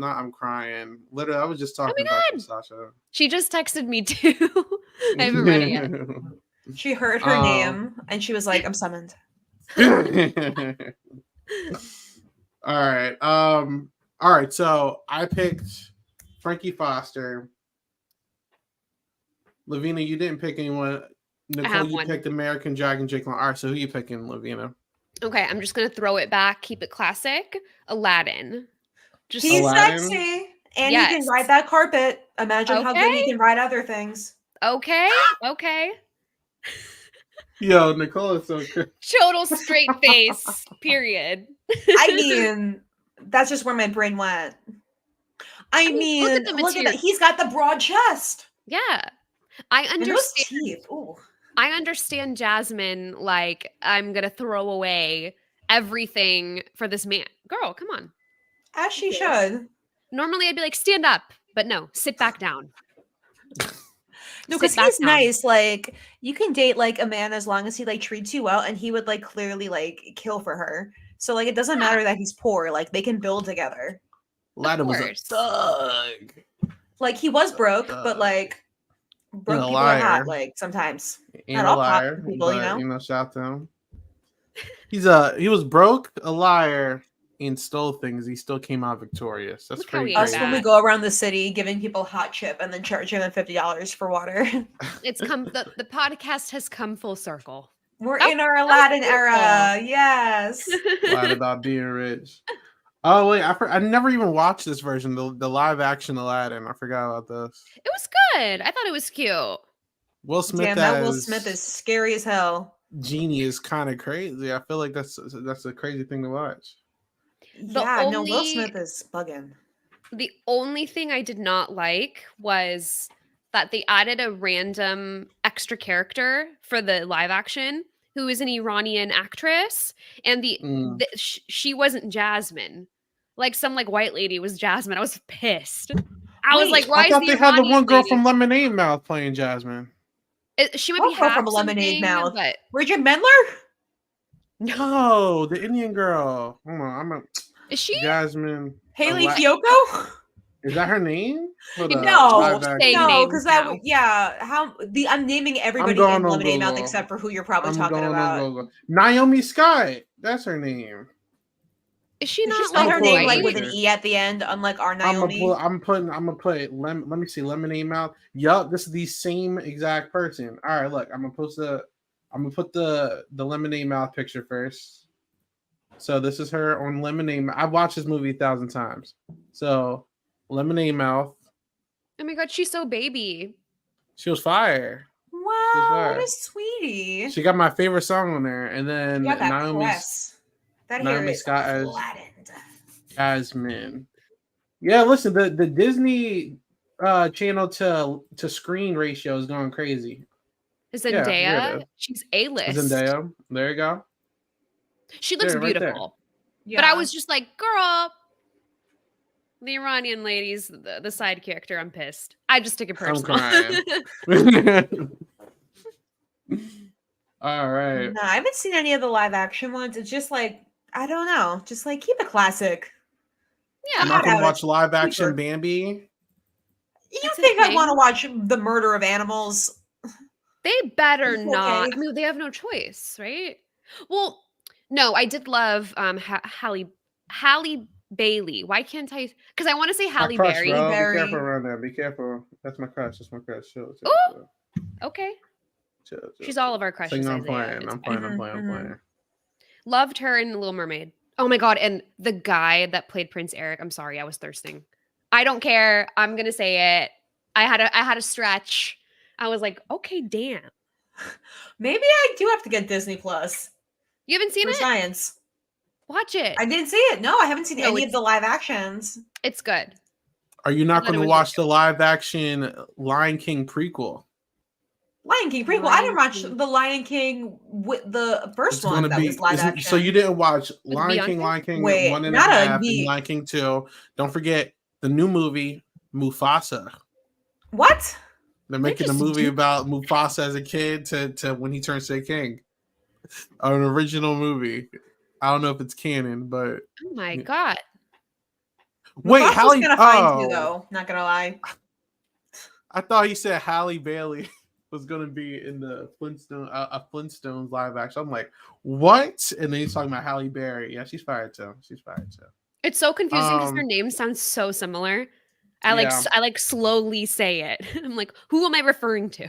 A: I'm crying. Literally, I was just talking about this, Sasha.
C: She just texted me too. I haven't read it yet.
B: She heard her name and she was like, I'm summoned.
A: All right. So I picked Frankie Foster. Lovina, you didn't pick anyone. Nicole, you picked American Dragon Jake Long. All right, so who are you picking, Lovina?
C: Okay, I'm just gonna throw it back, keep it classic. Aladdin. Just
B: He's
A: Aladdin?
B: sexy, and he can
C: Yes.
B: ride that carpet. Imagine how good he
C: Okay.
B: can ride other things.
C: okay. Okay.
A: Yo, Nicole is so crazy.
C: Total straight face. Period.
B: I mean, that's just where my brain went. I
C: mean,
B: mean,
C: look at the
B: look at
C: material.
B: that. He's got the broad chest.
C: Yeah. I
B: And those
C: understand.
B: teeth. Ooh.
C: I understand Jasmine, like, I'm gonna throw away everything for this man. Girl, come on.
B: As she
C: Yes.
B: should.
C: Normally I'd be like, stand up, but no, sit back down.
B: No,
C: Sit
B: because
C: back
B: he's
C: down.
B: nice. Like, you can date like a man as long as he like treats you well, and he would like clearly like kill for her. So like, it doesn't matter that he's poor. Like, they can build together.
A: Aladdin was a
C: course.
A: thug.
B: Like, he was broke, but like, broke
A: a
B: people are hot.
A: liar.
B: Like sometimes.
A: And
B: Not
A: a
B: all hot
A: liar,
B: people, you
A: but
B: know?
A: shout out to him. He was broke, a liar, and stole things. He still came out victorious. That's
C: Look how
A: pretty
C: he
A: great.
B: Us when we
C: that.
B: go around the city giving people hot chip and then charging them $50 for water.
C: It's come the podcast has come full circle.
B: We're
C: Oh,
B: in our
C: so
B: Aladdin
C: beautiful.
B: era. Yes.
A: Lied about being rich. Oh wait, I never even watched this version, the live action Aladdin. I forgot about this.
C: It was good. I thought it was cute.
A: Will Smith
B: Damn, that Will
A: as
B: Smith is scary as hell.
A: Genie is kind of crazy. I feel like that's a crazy thing to watch.
B: Yeah, no, Will
C: only-
B: Smith is bugging.
C: The only thing I did not like was that they added a random extra character for the live action who is an Iranian actress, and she wasn't Jasmine. Like some like white lady was Jasmine. I was pissed. I was
B: Wait,
C: like, why
A: I
C: is
A: thought
C: the
A: they had the
C: Iranian
A: one girl
C: lady-
A: from Lemonade Mouth playing Jasmine.
C: She might
B: What
C: be
B: girl
C: half
B: from Lemonade
C: something,
B: Mouth?
C: but
B: Bridget Mendler?
A: No, the Indian girl. Hold on, I'm a
C: is she?
A: Jasmine.
B: Haley
A: Ala-
B: Kiyoko?
A: Is that her name? For the
B: No,
A: live action?
C: Saying
B: no,
C: names
B: because
C: now.
B: I'm naming everybody
A: going
B: in
A: on
B: Lemonade Mouth
A: Google.
B: except for who you're probably
A: I'm
B: talking
A: going
B: about.
A: on Google. Naomi Scott. That's her name.
C: Is she
B: Did
C: not
B: you spell
C: like
B: her name like
C: white?
B: with an E at the end, unlike our
A: I'm
B: Naomi?
A: gonna put it. Let me see. Lemonade Mouth. Yup, this is the same exact person. All right, look. I'm gonna put the Lemonade Mouth picture first. So this is her on Lemonade. I've watched this movie 1,000 times. So Lemonade Mouth.
C: Oh my god, she's so baby.
A: She was fire.
B: Wow, what
A: fire.
B: a sweetie.
A: She got my favorite song on there, and then
B: You got that
A: Naomi
B: press. That hair
A: Naomi
B: is
A: Scott as
B: flattened.
A: Jasmine. Yeah, listen, the Disney channel to screen ratio is going crazy.
C: Zendaya,
A: there it is.
C: she's A-list.
A: Zendaya, there you go.
C: She looks
A: There, right there.
C: beautiful.
B: Yeah.
C: But I was just like, girl, the Iranian lady's the side character. I'm pissed. I just took it
A: I'm
C: personal.
A: crying. All right.
B: No, I haven't seen any of the live action ones. It's just like, I don't know. Just like keep it classic.
C: Yeah.
A: I'm not gonna
B: out
A: watch
B: of
A: live action
B: cheaper.
A: Bambi.
B: You
C: It's a
B: think I
C: thing.
B: want to watch the murder of animals?
C: They better
B: It's
C: not.
B: okay.
C: I mean, they have no choice, right? Well, no, I did love Halle Bailey. Why can't I? Because I want to say
A: My
C: Halle
A: crush,
C: Berry.
A: bro.
B: Berry.
A: Be careful around there. Be careful. That's my crush. That's my crush. Chill.
C: Ooh. Okay,
A: Chill.
C: she's all of our crushes.
A: I'm
C: Isaiah.
A: playing.
C: It's
A: I'm
C: fine.
A: playing. I'm playing. I'm
B: Mhm,
A: playing.
C: Loved her in Little Mermaid. Oh my god! And the guy that played Prince Eric. I'm sorry, I was thirsting. I don't care. I'm gonna say it. I had a stretch. I was like, okay, damn.
B: Maybe I do have to get Disney Plus
C: You haven't seen
B: for
C: it?
B: science.
C: Watch it.
B: I didn't see it. No, I haven't seen
C: No,
B: any of
C: it's-
B: the live actions.
C: It's good.
A: Are you not
C: thought it
A: going to
C: was
A: watch the live action Lion King prequel?
B: Lion King prequel. I didn't
C: Lion
B: watch
C: King.
B: the Lion King with the first
A: It's
B: one
A: gonna
B: that
A: be
B: was live action.
A: so you didn't watch
C: With
A: Lion
C: Beyonce?
A: King
B: Wait,
A: 1 and
B: not
A: a
B: a
A: half,
B: V-
A: and Lion King 2. Don't forget the new movie Mufasa.
B: What?
A: They're making a
B: just
A: movie
B: do-
A: about Mufasa as a kid to when he turns to a king. An original movie. I don't know if it's canon, but
C: Oh my
A: Yeah.
C: god.
A: wait,
B: Mufasa's
A: Halle.
B: gonna find you
A: Oh,
B: though. Not gonna lie.
A: I thought he said Halle Bailey was gonna be in the Flintstones live action. I'm like, what? And then he's talking about Halle Berry. Yeah, she's fired too. She's fired too.
C: It's so confusing because their
A: Um,
C: names sound so similar.
A: Yeah.
C: I like slowly say it. I'm like, who am I referring to?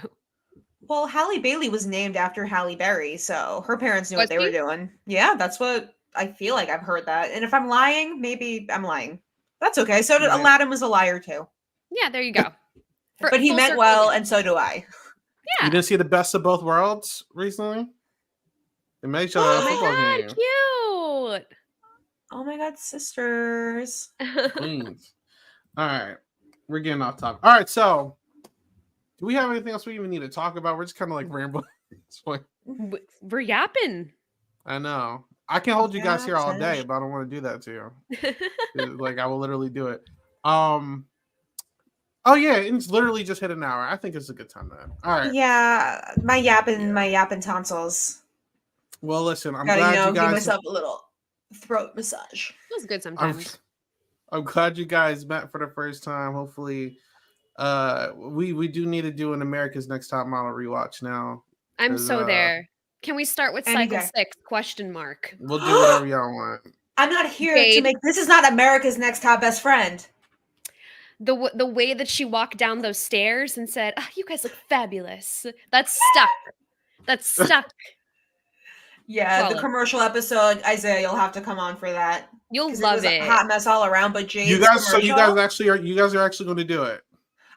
B: Well, Halle Bailey was named after Halle Berry, so her parents knew
C: Was
B: what they were
C: she?
B: doing. Yeah, that's what I feel like I've heard that. And if I'm lying, maybe I'm lying. That's okay. So did
A: Right.
B: Aladdin was a liar too.
C: Yeah, there you go.
B: But he
C: Full
B: meant
C: circle
B: well,
C: again.
B: and so do I.
C: Yeah.
A: You didn't see the best of both worlds recently? They made each other
C: Oh
A: a
C: my
A: football
C: god,
A: game.
C: cute.
B: Oh my god, sisters.
A: Queens. All right. We're getting off topic. All right, so do we have anything else we even need to talk about? We're just kind of like rambling at this point.
C: We're yapping.
A: I know. I can hold you guys here all day,
B: Sash.
A: but I don't want to do that to you. Like I will literally do it. Oh yeah, it's literally just hit an hour. I think it's a good time to end. All right.
B: Yeah, my yapping tonsils.
A: Well, listen, I'm
B: Gotta,
A: glad
B: you know,
A: you
B: give
A: guys.
B: myself a little throat massage.
C: Feels good sometimes.
A: I'm glad you guys met for the first time. Hopefully, we do need to do an America's Next Top Model rewatch now.
C: I'm
A: 'cause,
C: so there. Can we start with
B: Any
C: cycle
B: day.
C: 6? Question mark.
A: We'll do whatever y'all want.
B: I'm not here to
C: Jade.
B: make. This is not America's Next Top Best Friend.
C: The way that she walked down those stairs and said, "Oh, you guys look fabulous." That's stuck. That's stuck.
B: Yeah, the
C: Flawless.
B: commercial episode, Isaiah, you'll have to come on for that.
C: You'll
B: 'Cause
C: love
B: was
C: it.
B: a hot mess all around. But Jade's
A: You guys
B: commercial,
A: are actually going to do it.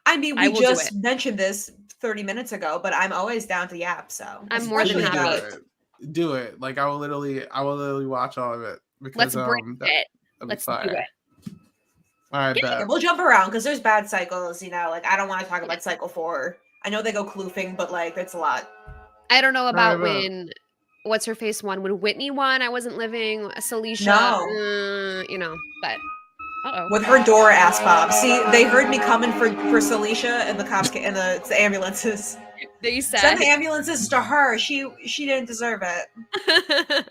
B: I mean,
C: I
B: we
C: will do
B: just
C: it.
B: mentioned this 30 minutes ago, but I'm always down to yap. So
C: I'm more than
B: especially
C: happy.
B: now.
A: Do it. Like I will literally watch all of it
C: Let's
A: because
C: bring it.
A: that'd be
C: Let's do
A: fire.
C: it.
A: All right,
B: Yeah,
A: bet.
B: we'll jump around because there's bad cycles. You know, like I don't want to talk about cycle 4. I know they go kloofing, but like it's a lot.
C: I don't know about
A: bet.
C: when what's her face won. When Whitney won, I wasn't living. Celicia,
B: No.
C: you know, but uh-oh.
B: With her door ass Bob. See, they heard me coming for Celicia, and the cops and the ambulances.
C: They said
B: Send the ambulances to her. She didn't deserve it.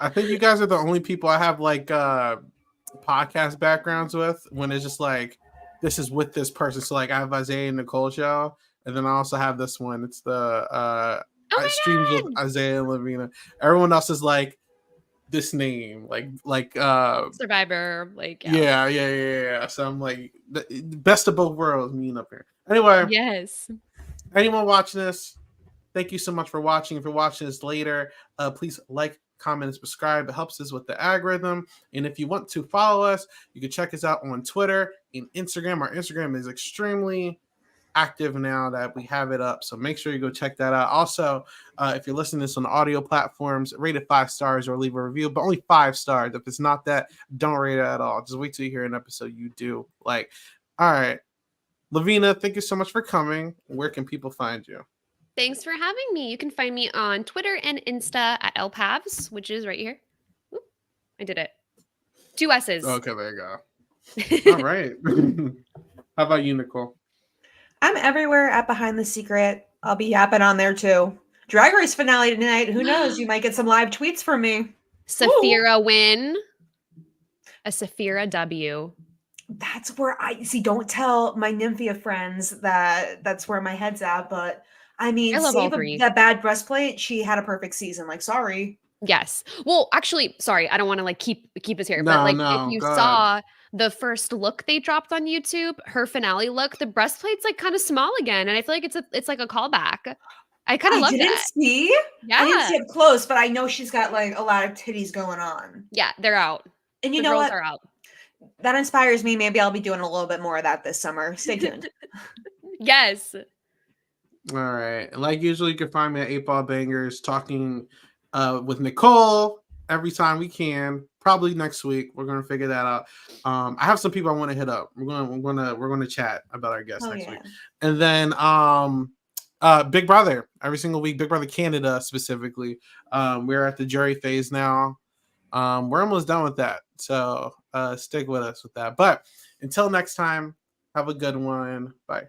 A: I think you guys are the only people I have like podcast backgrounds with when it's just like this is with this person. So like I have Isaiah and Nicole show, and then I also have this one. It's the
C: Oh my
A: streams
C: God.
A: with Isaiah and Lovina. Everyone else is like this name, like
C: Survivor, like
A: yeah. So I'm like the best of both worlds meeting up here. Anyway,
C: yes.
A: anyone watching this, thank you so much for watching. If you're watching this later, please like, comment, and subscribe. It helps us with the algorithm. And if you want to follow us, you can check us out on Twitter and Instagram. Our Instagram is extremely active now that we have it up, so make sure you go check that out. Also, if you're listening to this on audio platforms, rate it 5 stars or leave a review, but only 5 stars. If it's not that, don't rate it at all. Just wait till you hear an episode you do like. All right, Lovina, thank you so much for coming. Where can people find you?
C: Thanks for having me. You can find me on Twitter and Insta at lpavs, which is right here. Oop, I did it. 2 S's.
A: Okay, there you go. All right. How about you, Nicole?
B: I'm everywhere at Behind the Secret. I'll be yapping on there too. Drag Race finale tonight. Who knows? You might get some live tweets from me.
C: Saphira win. A Saphira W.
B: That's where I see. Don't tell my Nymphia friends that that's where my head's at. But I mean,
C: I love all
B: save
C: three.
B: that bad breastplate. She had a perfect season. Like, sorry.
C: Yes. Well, actually, sorry, I don't want to like keep us here,
A: No,
C: but like
A: no,
C: if you
A: go
C: saw the first look they dropped on YouTube, her finale look, the breastplate's like kind of small again, and I feel like it's like a callback. I kind of love
B: didn't
C: that.
B: see.
C: Yeah.
B: I didn't see up close, but I know she's got like a lot of titties going on.
C: Yeah, they're out.
B: And you
C: The
B: know
C: girls
B: what?
C: are out.
B: That inspires me. Maybe I'll be doing a little bit more of that this summer. Stay tuned.
C: Yes.
A: All right. And like usual, you can find me at 8 Ball Bangers talking with Nicole every time we can. Probably next week. We're gonna figure that out. I have some people I want to hit up. We're gonna chat about our guests next week. And then Big Brother every single week. Big Brother Canada specifically. We're at the jury phase now. We're almost done with that. So stick with us with that. But until next time, have a good one. Bye.